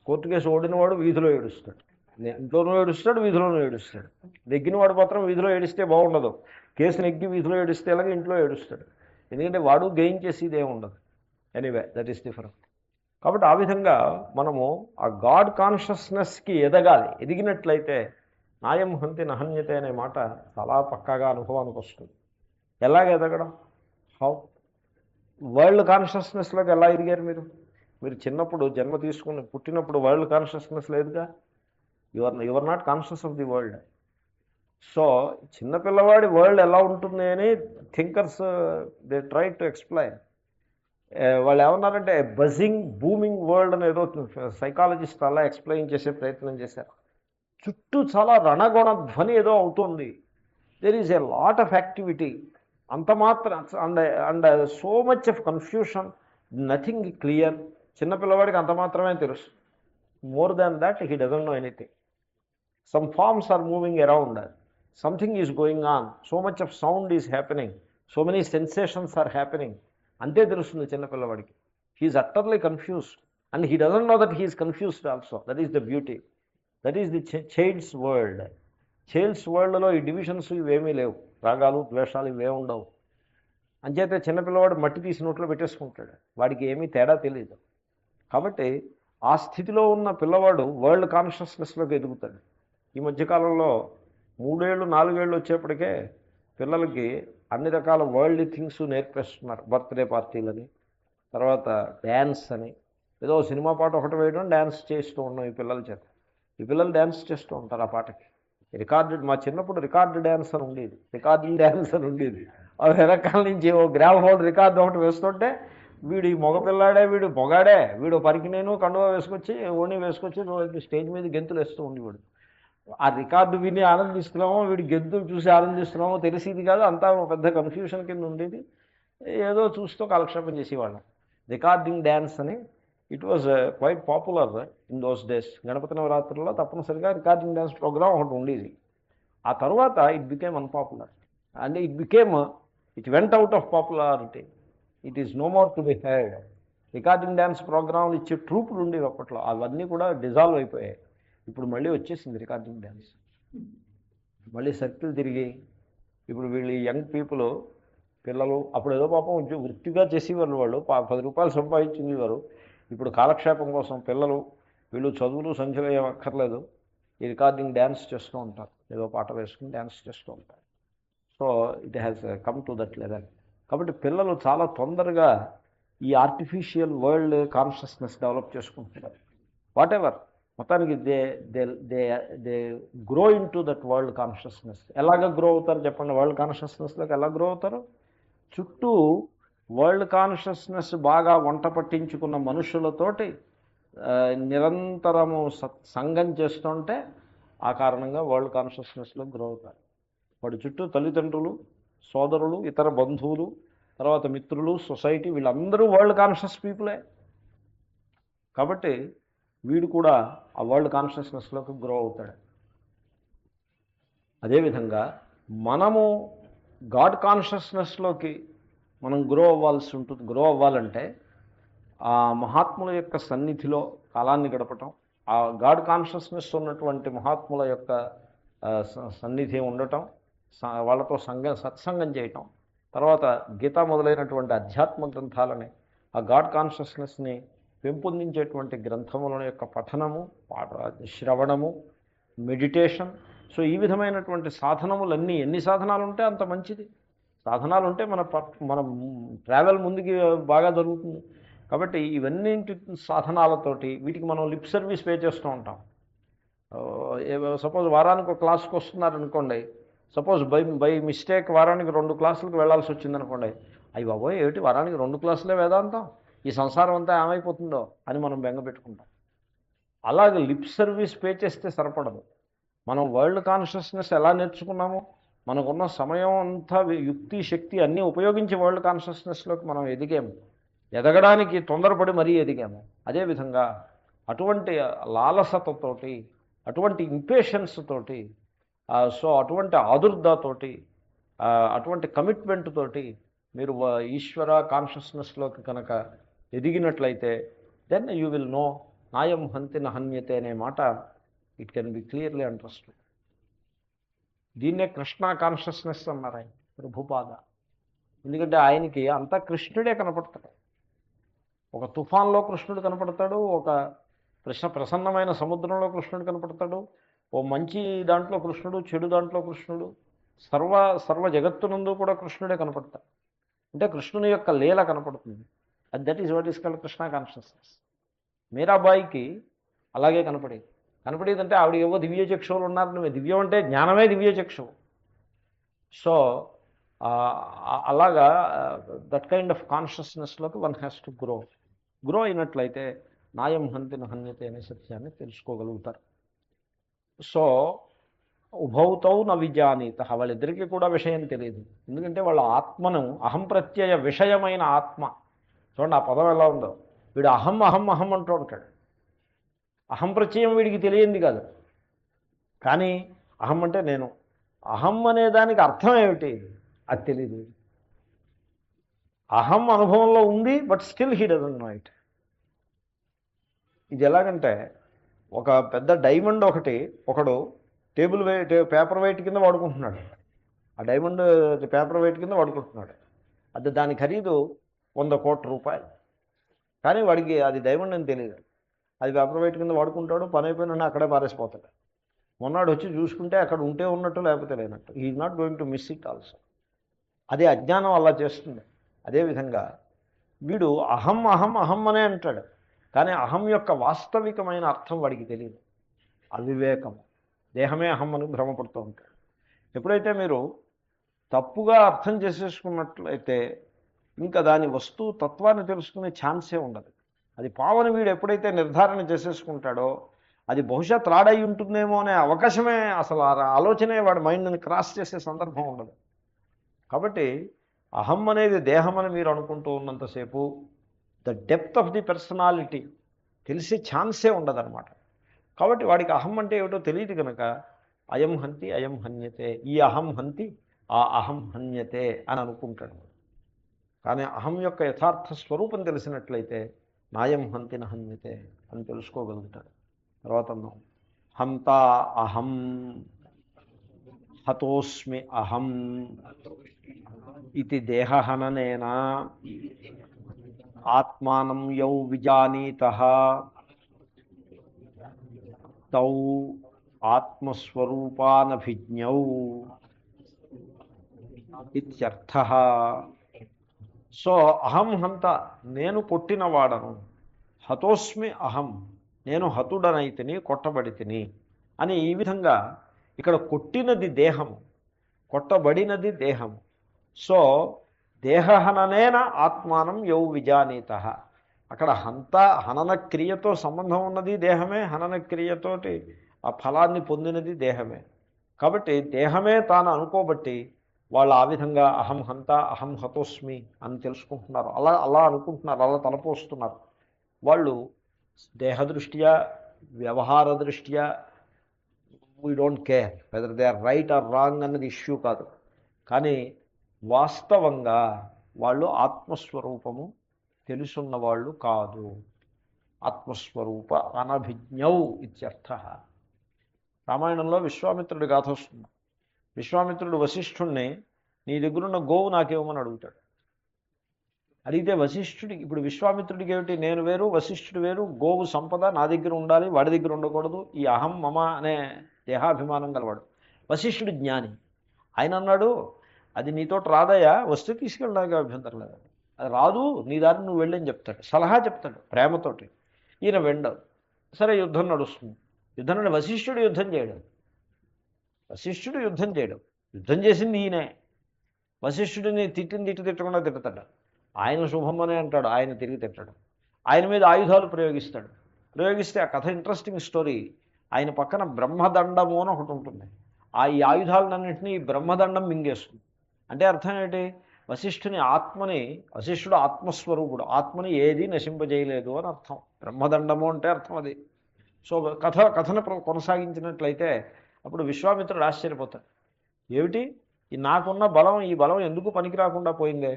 కోర్టు కేసు ఓడినవాడు వీధిలో ఏడుస్తాడు. ఇంట్లోనూ ఏడుస్తాడు, వీధిలోనూ ఏడుస్తాడు. నెగ్గినవాడు మాత్రం వీధిలో ఏడిస్తే బాగుండదు. కేసు నెగ్గి వీధిలో ఏడిస్తే అలాగే ఇంట్లో ఏడుస్తాడు. ఎందుకంటే వాడు గెయిన్ చేసేది ఏమి ఉండదు. Anyway that is different. కాబట్టి ఆ విధంగా మనము ఆ గాడ్ కాన్షియస్నెస్కి ఎదగాలి. ఎదిగినట్లయితే నాయం హంతి నహన్యతే అనే మాట చాలా పక్కాగా అనుభవానికి వస్తుంది. ఎలాగ ఎదగడం? హౌ? వరల్డ్ కాన్షియస్నెస్లోకి ఎలా ఎదిగారు మీరు చిన్నప్పుడు జన్మ తీసుకుని పుట్టినప్పుడు వరల్డ్ కాన్షియస్నెస్ లేదుగా. Your not conscious of the world. So చిన్నపిల్లవాడి వరల్డ్ ఎలా ఉంటుంది అని thinkers they try to explain. వాళ్ళు ఏమన్నారంటే బజింగ్ బూమింగ్ వరల్డ్ అని ఏదో సైకాలజిస్ట్ అలా ఎక్స్ప్లెయిన్ చేసే ప్రయత్నం చేశారు. చుట్టూ చాలా రణగొణ ధ్వని ఏదో అవుతుంది. There is a lot of activity. అంత మాత్రం and so much of confusion, nothing clear. చిన్నపిల్లవాడికి అంత మాత్రమే తెలుసు. More than that he doesn't know anything. Some forms are moving around, something is going on, so much of sound is happening, so many sensations are happening. అంతే తెలుస్తుంది చిన్నపిల్లవాడికి. He is utterly confused and he doesn't know that he is confused also. That is the beauty. That is the child's world. Child's వరల్డ్లో ఈ divisions ఇవేమీ లేవు, రాగాలు ద్వేషాలు ఇవే ఉండవు. అంచేతే చిన్నపిల్లవాడు మట్టి తీసి నోట్లో పెట్టేసుకుంటాడు, వాడికి ఏమీ తేడా తెలియదు. కాబట్టి ఆ స్థితిలో ఉన్న పిల్లవాడు వరల్డ్ కాన్షియస్నెస్లోకి ఎదుగుతాడు. ఈ మధ్యకాలంలో 3 ఏళ్ళు 4 ఏళ్ళు వచ్చేప్పటికే పిల్లలకి అన్ని రకాల వరల్డ్ థింగ్స్ నేర్పేస్తున్నారు. బర్త్డే పార్టీలని, తర్వాత డ్యాన్స్ అని, ఏదో సినిమా పాట ఒకటి వేయడం, డ్యాన్స్ చేస్తూ ఉన్నాం ఈ పిల్లల చేత. ఈ పిల్లలు డ్యాన్స్ చేస్తూ ఉంటారు ఆ పాటకి. రికార్డెడ్, మా చిన్నప్పుడు రికార్డు డ్యాన్స్ అని ఉండేది, రికార్డింగ్ డ్యాన్స్ అని ఉండేది. ఆ వెనకాల నుంచి ఓ గ్రామఫోన్ రికార్డు ఒకటి వేస్తుంటే వీడు ఈ మగపిల్లాడే, వీడు మొగాడే, వీడు పరికి నేను కండువా వేసుకొచ్చి ఓణి వేసుకొచ్చి స్టేజ్ మీద గెంతులు వేస్తూ ఉండేవాడు. ఆ రికార్డు విని ఆనందిస్తున్నామో వీడి గెంతులు చూసి ఆనందిస్తున్నామో తెలిసేది కాదు, అంతా ఒక పెద్ద కన్ఫ్యూషన్ కింద ఉండేది. ఏదో చూస్తూ కాలక్షేపం చేసేవాళ్ళం. రికార్డింగ్ డ్యాన్స్ అని it was quite popular in those days. Ganapati నవరాత్రుల్లో తప్పనిసరిగా రికార్డింగ్ డ్యాన్స్ ప్రోగ్రామ్ ఒకటి ఉండేది. ఆ తర్వాత it became unpopular and it went out of popularity. It is no more to be heard. Recording dance ప్రోగ్రాంలు ఇచ్చే ట్రూపులు ఉండేవి అప్పట్లో, అవన్నీ కూడా డిజాల్వ్ అయిపోయాయి. ఇప్పుడు మళ్ళీ వచ్చేసింది రికార్డింగ్ డ్యాన్స్, మళ్ళీ సర్కిల్ తిరిగి. ఇప్పుడు వీళ్ళు యంగ్ పీపుల్, పిల్లలు అప్పుడు ఏదో పాపం వృత్తిగా చేసేవాళ్ళు, వాళ్ళు 10 రూపాయలు సంపాదించింది వారు. ఇప్పుడు కాలక్షేపం కోసం పిల్లలు వీళ్ళు చదువులు సంఖ్యలు ఏం అక్కర్లేదు, ఈ రికార్డింగ్ డ్యాన్స్ చేస్తూ ఉంటారు, ఏదో పాట వేసుకుని డ్యాన్స్ చేస్తూ ఉంటారు. So it has come to that level. కాబట్టి పిల్లలు చాలా తొందరగా ఈ ఆర్టిఫిషియల్ వరల్డ్ కాన్షియస్నెస్ డెవలప్ చేసుకుంటున్నారు. వాట్ ఎవర్, మొత్తానికి they they they they grow in to that world consciousness. ఎలాగ గ్రో అవుతారు చెప్పండి? వరల్డ్ కాన్షియస్నెస్లోకి ఎలా గ్రో అవుతారు? చుట్టూ వరల్డ్ కాన్షియస్నెస్ బాగా వంట పట్టించుకున్న మనుషులతోటి నిరంతరము సంఘం చేస్తుంటే ఆ కారణంగా వరల్డ్ కాన్షియస్నెస్లో గ్రో అవుతారు. వాడి చుట్టూ తల్లిదండ్రులు, సోదరులు, ఇతర బంధువులు, తర్వాత మిత్రులు, సొసైటీ, వీళ్ళందరూ వరల్డ్ కాన్షియస్ పీపులే. కాబట్టి వీడు కూడా ఆ వరల్డ్ కాన్షియస్నెస్లోకి గ్రో అవుతాడు. అదేవిధంగా మనము గాడ్ కాన్షియస్నెస్లోకి మనం గ్రో అవ్వాలంటే ఆ మహాత్ముల యొక్క సన్నిధిలో కాలాన్ని గడపటం, ఆ గాడ్ కాన్షియస్నెస్ ఉన్నటువంటి మహాత్ముల యొక్క సన్నిధి ఉండటం, వాళ్ళతో సత్సంగం చేయటం, తర్వాత గీత మొదలైనటువంటి అధ్యాత్మ గ్రంథాలని, ఆ గాడ్ కాన్షియస్నెస్ని పెంపొందించేటువంటి గ్రంథముల యొక్క పఠనము, శ్రవణము, మెడిటేషన్. సో ఈ విధమైనటువంటి సాధనములన్నీ, ఎన్ని సాధనాలు ఉంటే అంత మంచిది. సాధనాలు ఉంటే మన ట్రావెల్ ముందుకి బాగా జరుగుతుంది. కాబట్టి ఇవన్నీ సాధనాలతోటి వీటికి మనం లిప్ సర్వీస్ పే చేస్తూ ఉంటాం. సపోజ్ వారానికి ఒక క్లాస్కి వస్తున్నారనుకోండి, సపోజ్ బై మిస్టేక్ వారానికి 2 క్లాసులకు వెళ్ళాల్సి వచ్చిందనుకోండి, అయ్యి బాబోయ్ ఏమిటి వారానికి 2 క్లాసులే వేదాంతం, ఈ సంసారం అంతా ఏమైపోతుందో అని మనం బెంగ పెట్టుకుంటాం. అలాగే లిప్ సర్వీస్ పే చేస్తే సరిపడదు. మనం వరల్డ్ కాన్షియస్నెస్ ఎలా నేర్చుకున్నామో, మనకున్న సమయం అంతా యుక్తి శక్తి అన్నీ ఉపయోగించి వరల్డ్ కాన్షియస్నెస్లోకి మనం ఎదగడానికి తొందరపడి మరీ ఎదిగాము. అదేవిధంగా అటువంటి లాలసతతోటి, అటువంటి ఇంపేషన్స్ తోటి, సో అటువంటి ఆదుర్దాతోటి, అటువంటి కమిట్మెంట్ తోటి మీరు ఈశ్వర కాన్షియస్నెస్లోకి కనుక ఎదిగినట్లయితే దెన్ యూ విల్ నో నాయం హంతి నహన్యతే అనే మాట it can be clearly understood. దీన్నే కృష్ణ కాన్షియస్నెస్ అన్నారు ఆయన ప్రభుపాద. ఎందుకంటే ఆయనకి అంతా కృష్ణుడే కనపడతాడు. ఒక తుఫాన్లో కృష్ణుడు కనపడతాడు, ఒక ప్రసన్నమైన సముద్రంలో కృష్ణుడు కనపడతాడు, ఓ మంచి దాంట్లో కృష్ణుడు, చెడు దాంట్లో కృష్ణుడు, సర్వ జగత్తునందు కూడా కృష్ణుడే కనపడతాడు. అంటే కృష్ణుని యొక్క లీల కనపడుతుంది. అది that is what is called Krishna consciousness. మీరాబాయికి అలాగే కనపడేదంటే ఆవిడ ఏవో దివ్య చక్షువులు ఉన్నారు. దివ్యం అంటే జ్ఞానమే దివ్య చక్షువు. సో అలాగా దట్ కైండ్ ఆఫ్ కాన్షియస్నెస్లోకి వన్ హ్యాస్ టు గ్రో అయినట్లయితే నాయం హంతి నహన్యతే అనే సత్యాన్ని తెలుసుకోగలుగుతారు. సో ఉభౌతౌ న విజానీత, వాళ్ళిద్దరికీ కూడా విషయం తెలియదు. ఎందుకంటే వాళ్ళ ఆత్మను అహం ప్రత్యయ విషయమైన ఆత్మ, చూడండి ఆ పదం ఎలా ఉందో, వీడు అహం అహం అహం అంటూ ఉంటాడు. అహం ప్రత్యయం వీడికి తెలియంది కాదు, కానీ అహం అంటే నేను, అహం అనే దానికి అర్థం ఏమిటి అది తెలియదు. అహం అనుభవంలో ఉంది, but still he doesn't no it. ఇది ఎలాగంటే ఒక పెద్ద డైమండ్ ఒకడు పేపర్ వెయిట్ కింద వాడుకుంటున్నాడు. ఆ డైమండ్ పేపర్ వెయిట్ కింద వాడుకుంటున్నాడు. అది దాని ఖరీదు 100 కోట్ల రూపాయలు. కానీ వాడికి అది డైమండ్ అని తెలియదు. అది పేపర్ వెయిట్ కింద వాడుకుంటాడు, పని అయిపోయినా అక్కడే పారేసిపోతాడు. మొన్నాడు వచ్చి చూసుకుంటే అక్కడ ఉంటే ఉన్నట్టు లేకపోతే లేనట్టు. Is not going to miss it also. అదే అజ్ఞానం అలా చేస్తుంది. అదేవిధంగా వీడు అహం అహం అహం అనే అంటాడు, కానీ అహం యొక్క వాస్తవికమైన అర్థం వాడికి తెలియదు. అవివేకం. దేహమే అహం అని భ్రమపడుతూ ఉంటాడు. ఎప్పుడైతే మీరు తప్పుగా అర్థం చేసేసుకున్నట్లయితే ఇంకా దాని వస్తువు తత్వాన్ని తెలుసుకునే ఛాన్సే ఉండదు. అది పావని వీడు ఎప్పుడైతే నిర్ధారణ చేసేసుకుంటాడో అది బహుశా త్రాడై ఉంటుందేమో అనే అవకాశమే, అసలు ఆలోచనే వాడి మైండ్ని క్రాస్ చేసే సందర్భం ఉండదు. కాబట్టి అహం అనేది దేహం అని మీరు అనుకుంటూ ఉన్నంతసేపు the depth of the personality తెలిసే ఛాన్సే ఉండదన్నమాట. కాబట్టి వాడికి అహం అంటే ఏమిటో తెలియదు కనుక అయం హంతి అయం హన్యతే, ఈ అహం హంతి ఆ అహం హన్యతే అని అనుకుంటాడు. కానీ అహం యొక్క యథార్థ స్వరూపం తెలిసినట్లయితే నాయం హంతి నహన్యతే అని తెలుసుకోగలుగుతాడు. తర్వాత హంతా అహం హతోస్మి అహం ఇది దేహహననేన ఆత్మానం యౌ విజానీతః తౌ ఆత్మస్వరూపానభిజ్ఞౌ ఇత్యర్థః. సో అహం హంత, నేను కొట్టినవాడను, హతోస్మి అహం, నేను హతుడనైతిని, కొట్టబడితిని అని ఈ విధంగా ఇక్కడ కొట్టినది దేహము, కొట్టబడినది దేహము. సో దేహహననేన ఆత్మానం యౌ విజానీతః. అక్కడ హనన క్రియతో సంబంధం ఉన్నది దేహమే, హనన క్రియతోటి ఆ ఫలాన్ని పొందినది దేహమే. కాబట్టి దేహమే తాను అనుకోబట్టి వాళ్ళు ఆ విధంగా అహం హంత అహం హతోస్మి అని తెలుసుకుంటున్నారు. అలా అనుకుంటున్నారు, అలా తలపోస్తున్నారు. వాళ్ళు దేహదృష్ట్యా వ్యవహార దృష్ట్యా we don't care whether they are right or wrong అన్నది ఇష్యూ కాదు. కానీ వాస్తవంగా వాళ్ళు ఆత్మస్వరూపము తెలుసున్న వాళ్ళు కాదు. ఆత్మస్వరూప అనభిజ్ఞౌ ఇత్యర్థ. రామాయణంలో విశ్వామిత్రుడి గాథ వస్తుంది. విశ్వామిత్రుడు వశిష్ఠుణ్ణి నీ దగ్గరున్న గోవు నాకేమని అడుగుతాడు. అడిగితే వశిష్ఠుడికి, ఇప్పుడు విశ్వామిత్రుడికి ఏమిటి, నేను వేరు వశిష్ఠుడు వేరు, గోవు సంపద నా దగ్గర ఉండాలి వాడి దగ్గర ఉండకూడదు, ఈ అహం మమ అనే దేహాభిమానం గలవాడు. వశిష్ఠుడు జ్ఞాని. ఆయన అన్నాడు, అది నీతోటి రాదయ్యా, వస్తే తీసుకెళ్ళడానికి అభ్యంతరం లేదు, అది రాదు, నీ దారిని నువ్వు వెళ్ళని చెప్తాడు, సలహా చెప్తాడు ప్రేమతోటి. ఈయన వెండవు. సరే యుద్ధం నడుస్తుంది. యుద్ధం అంటే వశిష్ఠుడు యుద్ధం చేయడం, వశిష్ఠుడు యుద్ధం చేయడం, యుద్ధం చేసింది ఈయనే. వశిష్ఠుడిని తిట్టకుండా తిడతాడు. ఆయన శుభమనే అంటాడు, ఆయన తిరిగి తిట్టాడు. ఆయన మీద ఆయుధాలు ప్రయోగిస్తాడు. ప్రయోగిస్తే ఆ కథ ఇంట్రెస్టింగ్ స్టోరీ. ఆయన పక్కన బ్రహ్మదండము అని ఒకటి ఉంటుంది. ఈ ఆయుధాలన్నింటినీ ఈ బ్రహ్మదండం మింగేస్తుంది. అంటే అర్థం ఏంటి, వశిష్ఠుడు ఆత్మస్వరూపుడు, ఆత్మని ఏది నశింపజేయలేదు అని అర్థం. బ్రహ్మదండము అంటే అర్థం అది. సో కథను కొనసాగించినట్లయితే అప్పుడు విశ్వామిత్రుడు ఆశ్చర్యపోతాడు. ఏమిటి ఈ నాకున్న బలం, ఈ బలం ఎందుకు పనికి రాకుండా పోయిందే?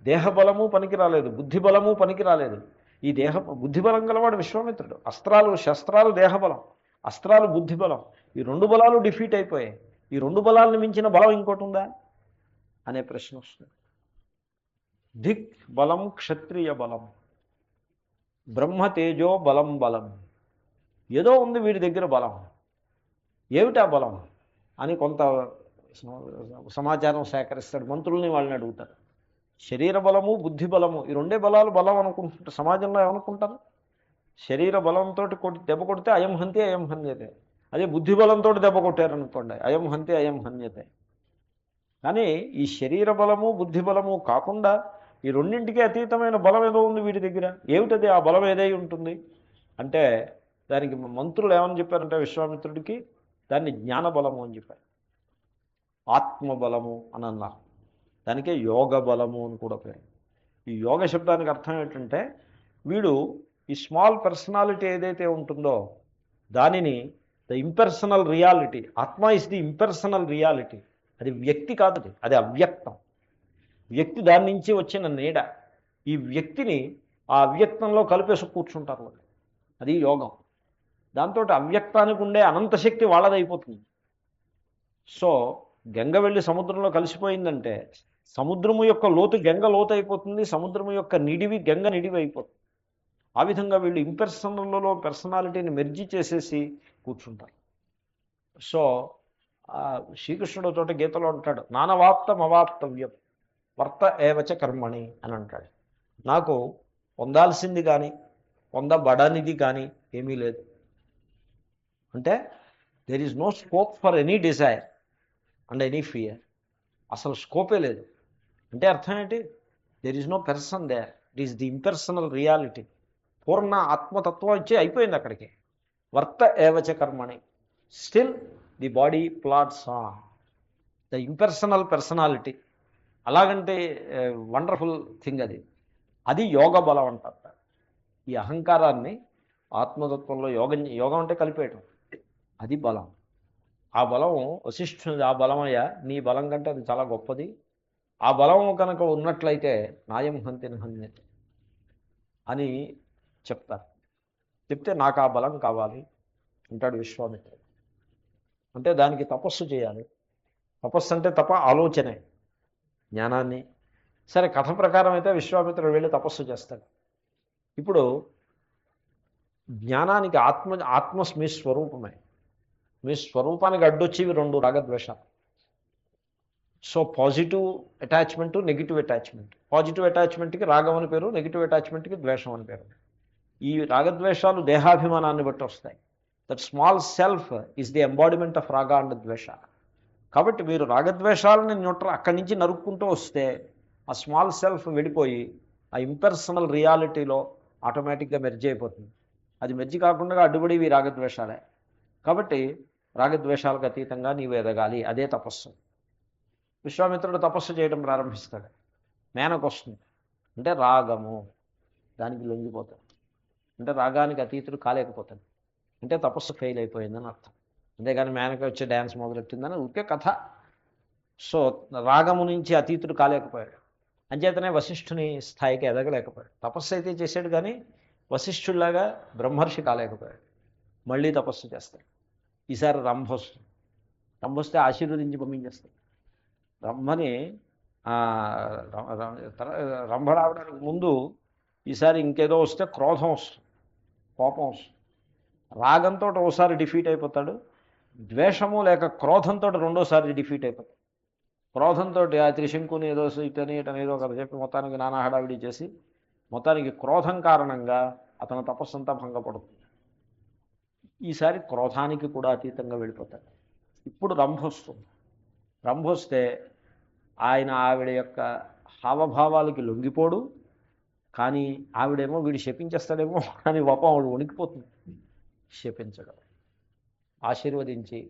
దేహబలము పనికి రాలేదు, బుద్ధి బలము పనికి రాలేదు. ఈ బుద్ధి బలం గలవాడు విశ్వామిత్రుడు. అస్త్రాలు శస్త్రాలు దేహబలం, అస్త్రాలు బుద్ధి బలం, ఈ రెండు బలాలు డిఫీట్ అయిపోయాయి. ఈ రెండు బలాలను మించిన బలం ఇంకోటి ఉందా అనే ప్రశ్న వస్తుంది. దిక్ బలం క్షత్రియ బలం, బ్రహ్మ తేజో బలం బలం, ఏదో ఉంది వీడి దగ్గర బలం. ఏమిటా బలం అని కొంత సమాచారం సేకరిస్తాడు. మంత్రుల్ని వాళ్ళని అడుగుతారు. శరీర బలము బుద్ధి బలము, ఈ రెండే బలాలు బలం అనుకుంటుంటారు. సమాజంలో ఏమనుకుంటారు, శరీర బలంతో దెబ్బ కొడితే అయం హంతి అయం హన్యతే, అదే బుద్ధి బలంతో దెబ్బ కొట్టారనుకోండి అయం హంతి అయం హన్యతే. కానీ ఈ శరీర బలము బుద్ధి బలము కాకుండా ఈ రెండింటికి అతీతమైన బలం ఏదో ఉంది వీడి దగ్గర. ఏమిటది ఆ బలం ఏదై ఉంటుంది అంటే దానికి మంత్రులు ఏమని చెప్పారంటే విశ్వామిత్రుడికి దాన్ని జ్ఞానబలము అని చెప్పారు, ఆత్మబలము అని అన్నారు. దానికే యోగ బలము అని కూడా పేరు. ఈ యోగ శబ్దానికి అర్థం ఏంటంటే వీడు ఈ స్మాల్ పర్సనాలిటీ ఏదైతే ఉంటుందో దానిని ద ఇంపర్సనల్ రియాలిటీ, ఆత్మ ఇస్ ది ఇంపర్సనల్ రియాలిటీ, అది వ్యక్తి కాదు, అది అవ్యక్తం. వ్యక్తి దాని నుంచి వచ్చిన నీడ. ఈ వ్యక్తిని ఆ అవ్యక్తంలో కలిపేసి కూర్చుంటారు వాళ్ళు. అది యోగం. దాంతో అవ్యక్తానికి ఉండే అనంతశక్తి వాళ్ళదైపోతుంది. సో గంగ వెళ్ళి సముద్రంలో కలిసిపోయిందంటే సముద్రము యొక్క లోతు గంగ లోతు అయిపోతుంది, సముద్రము యొక్క నిడివి గంగ నిడివి అయిపోతుంది. ఆ విధంగా వీళ్ళు ఇంపర్సనల్లో పర్సనాలిటీని మెర్జీ చేసేసి కూర్చుంటారు. సో శ్రీకృష్ణుడు తోటి గీతలో అంటాడు, నానవాప్తం అవాప్తవ్యం వర్త ఏవచ కర్మణి అని అంటాడు. నాకు పొందాల్సింది కానీ పొందబడనిది కానీ ఏమీ లేదు. అంటే there is no scope for any desire and any fear. అసలు స్కోపే లేదు. అంటే అర్థం ఏంటి? There is no person there, it is the impersonal reality. పూర్ణ ఆత్మతత్వం వచ్చి అయిపోయింది అక్కడికి. వర్త ఏవచ కర్మణి, still the body floats on the impersonal personality. అలాగంటే వండర్ఫుల్ థింగ్ అది. అది యోగ బలం అంటారు. ఈ అహంకారాన్ని ఆత్మతత్వంలో యోగం అంటే కలిపేయటం, అది బలం. ఆ బలం వశిష్ఠునిది. ఆ బలమయ్యా నీ బలం కంటే అది చాలా గొప్పది. ఆ బలం కనుక ఉన్నట్లయితే నాయం హంతి నహన్యతే అని చెప్తారు. చెప్తే నాకు ఆ బలం కావాలి అంటాడు విశ్వామిత్రుడు. అంటే దానికి తపస్సు చేయాలి. తపస్సు అంటే ఆలోచనే, జ్ఞానాన్ని. సరే, కథ ప్రకారం అయితే విశ్వామిత్రుడు వెళ్ళి తపస్సు చేస్తాడు. ఇప్పుడు జ్ఞానానికి ఆత్మ మీ స్వరూపమే. మీ స్వరూపానికి అడ్డొచ్చేవి రెండు రాగద్వేషాలు. So positive attachment, negative attachment. Positive అటాచ్మెంట్కి రాగం అని పేరు, నెగిటివ్ అటాచ్మెంట్కి ద్వేషం అని పేరు. ఈ రాగద్వేషాలు దేహాభిమానాన్ని బట్టి వస్తాయి. That small self is the embodiment of రాగ అండ్ ద్వేష. కాబట్టి మీరు రాగద్వేషాలని అక్కడి నుంచి నరుక్కుంటూ వస్తే ఆ స్మాల్ సెల్ఫ్ వెళ్ళిపోయి ఆ ఇంపర్సనల్ రియాలిటీలో ఆటోమేటిక్గా మెర్జ్ అయిపోతుంది. అది మెర్జి కాకుండా అడ్డుపడేవి రాగద్వేషాలే. కాబట్టి రాగద్వేషాలకు అతీతంగా నీవు ఎదగాలి, అదే తపస్సు. విశ్వామిత్రుడు తపస్సు చేయడం ప్రారంభిస్తాడు. మేనకొస్తుంది అంటే రాగము, దానికి లొంగిపోతాడు. అంటే రాగానికి అతీతుడు కాలేకపోతాడు. అంటే తపస్సు ఫెయిల్ అయిపోయిందని అర్థం. అంతేగాని మేనక వచ్చే డ్యాన్స్ మొదలెట్టిందని ఊరికే కథ. సో రాగము నుంచి అతీతుడు కాలేకపోయాడు. అంచేతనే వశిష్ఠుని స్థాయికి ఎదగలేకపోయాడు. తపస్సు అయితే చేశాడు కానీ వశిష్ఠుడిలాగా బ్రహ్మర్షి కాలేకపోయాడు. మళ్ళీ తపస్సు చేస్తాడు. ఈసారి రంభ వస్తుంది. రంభ వస్తే ఆశీర్వదించి పంపించేస్తాడు. రంభని రంభ రావడానికి ముందు ఈసారి ఇంకేదో వస్తే క్రోధం వస్తుంది, కోపం వస్తుంది. రాగంతో ఒకసారి డిఫీట్ అయిపోతాడు, ద్వేషము లేక క్రోధంతో రెండోసారి డిఫీట్ అయిపోతాడు. క్రోధంతో ఆ త్రిశంకుని ఏదో ఇటనేదో కదా చెప్పి మొత్తానికి నానా హడావిడి చేసి మొత్తానికి క్రోధం కారణంగా అతని తపస్సంతా భంగపడుతుంది. ఈసారి క్రోధానికి కూడా అతీతంగా వెళ్ళిపోతాడు. ఇప్పుడు రంభ వస్తుంది. రంభ వస్తే ఆవిడ యొక్క హావభావాలకి లొంగిపోడు. కానీ ఆవిడేమో వీడు శపించేస్తాడేమో అని పాపం ఆవిడ వణికిపోతుంది. శపించడం, ఆశీర్వదించి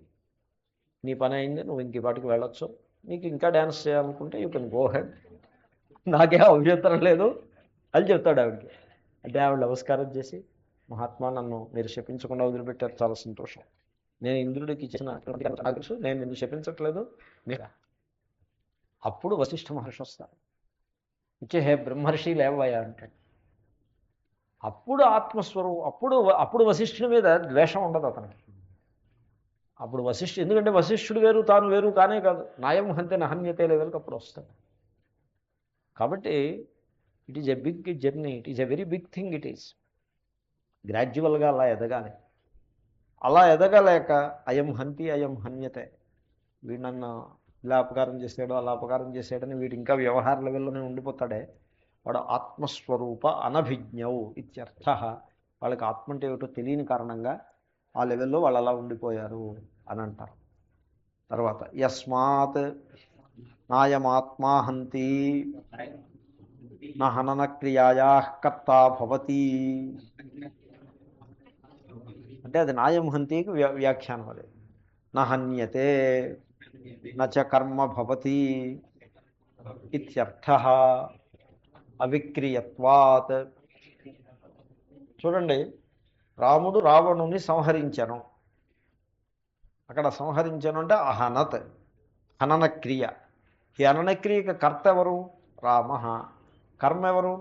నీ పని అయింది, నువ్వు ఇంక పాటికి వెళ్ళొచ్చు, నీకు ఇంకా డ్యాన్స్ చేయాలనుకుంటే యూ కెన్ గో హెడ్, నాకే అభ్యంతరం లేదు అని చెప్తాడు ఆవిడకి. అంటే ఆవిడ నమస్కారం చేసి, మహాత్మా నన్ను మీరు శపించకుండా వదిలిపెట్టారు, చాలా సంతోషం. నేను ఇంద్రుడికి ఇచ్చిన తెలుసు, నేను నిన్ను శపించట్లేదు. అప్పుడు వశిష్ఠ మహర్షి వస్తారు. ఇచ్చే హే బ్రహ్మర్షి లేవయ్యా అంటాడు. అప్పుడు ఆత్మస్వరూపం. అప్పుడు వశిష్ఠుని మీద ద్వేషం ఉండదు అతనికి. అప్పుడు ఎందుకంటే వశిష్ఠుడు వేరు, తాను వేరు కానే కాదు. నాయం హంతే నహన్యతే లెవెల్కి అప్పుడు వస్తాడు. కాబట్టి it is a big journey, it is a very big thing. It is గ్రాడ్యువల్గా అలా ఎదగాలి. అలా ఎదగలేక అయం హంతి అయం హన్యతే, వీడు నన్ను ఇలా అపకారం చేసాడు, అలా అపకారం చేసాడని వీడు ఇంకా వ్యవహార లెవెల్లోనే ఉండిపోతాడే, వాడు ఆత్మస్వరూప అనభిజ్ఞౌ ఇత్యర్థ. వాళ్ళకి ఆత్మ అంటే ఏమిటో తెలియని కారణంగా ఆ లెవెల్లో వాళ్ళు అలా ఉండిపోయారు అని అంటారు. తర్వాత యస్మాత్ నాయమాత్మా హంతి నహనన క్రియాయా కర్తా భవతి. అంటే అది నాయం హంతికి వ్యాఖ్యానం. అది నహన్యతే నచ కర్మ భవతి ఇత్యర్థ అవిక్రియత్వాత్. చూడండి, రాముడు రావణుని సంహరించను. అక్కడ సంహరించను అంటే అహనత్, హనన క్రియ. ఈ హనన క్రియకి కర్త ఎవరు? రామ. కర్మ ఎవరు?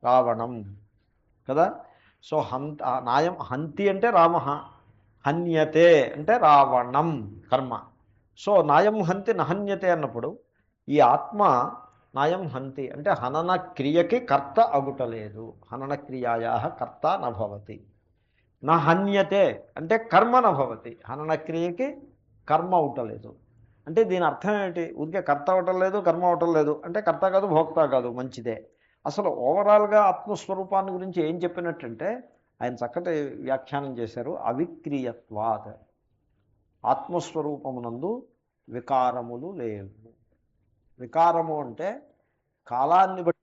రావణం కదా. సో నాయం హంతి అంటే రామ, హన్యతే అంటే రావణం కర్మ. సో నాయం హంతి నహన్యతే అన్నప్పుడు ఈ ఆత్మ నాయం హంతి అంటే హనన క్రియకి కర్త అగుటలేదు, హనన క్రియాయా కర్త నభవతి. నా హన్యతే అంటే కర్మ నభవతి, హనన క్రియకి కర్మ అవటలేదు. అంటే దీని అర్థం ఏంటి? ఊరికే కర్త అవటం లేదు, కర్మ అవటం లేదు అంటే కర్త కాదు భోక్త కాదు, మంచిదే. అసలు ఓవరాల్గా ఆత్మస్వరూపాన్ని గురించి ఏం చెప్పినట్టంటే ఆయన చక్కటి వ్యాఖ్యానం చేశారు. అవిక్రియత్వాత్, ఆత్మస్వరూపమునందు వికారములు లేవు. వికారము అంటే కాలాన్ని బట్టి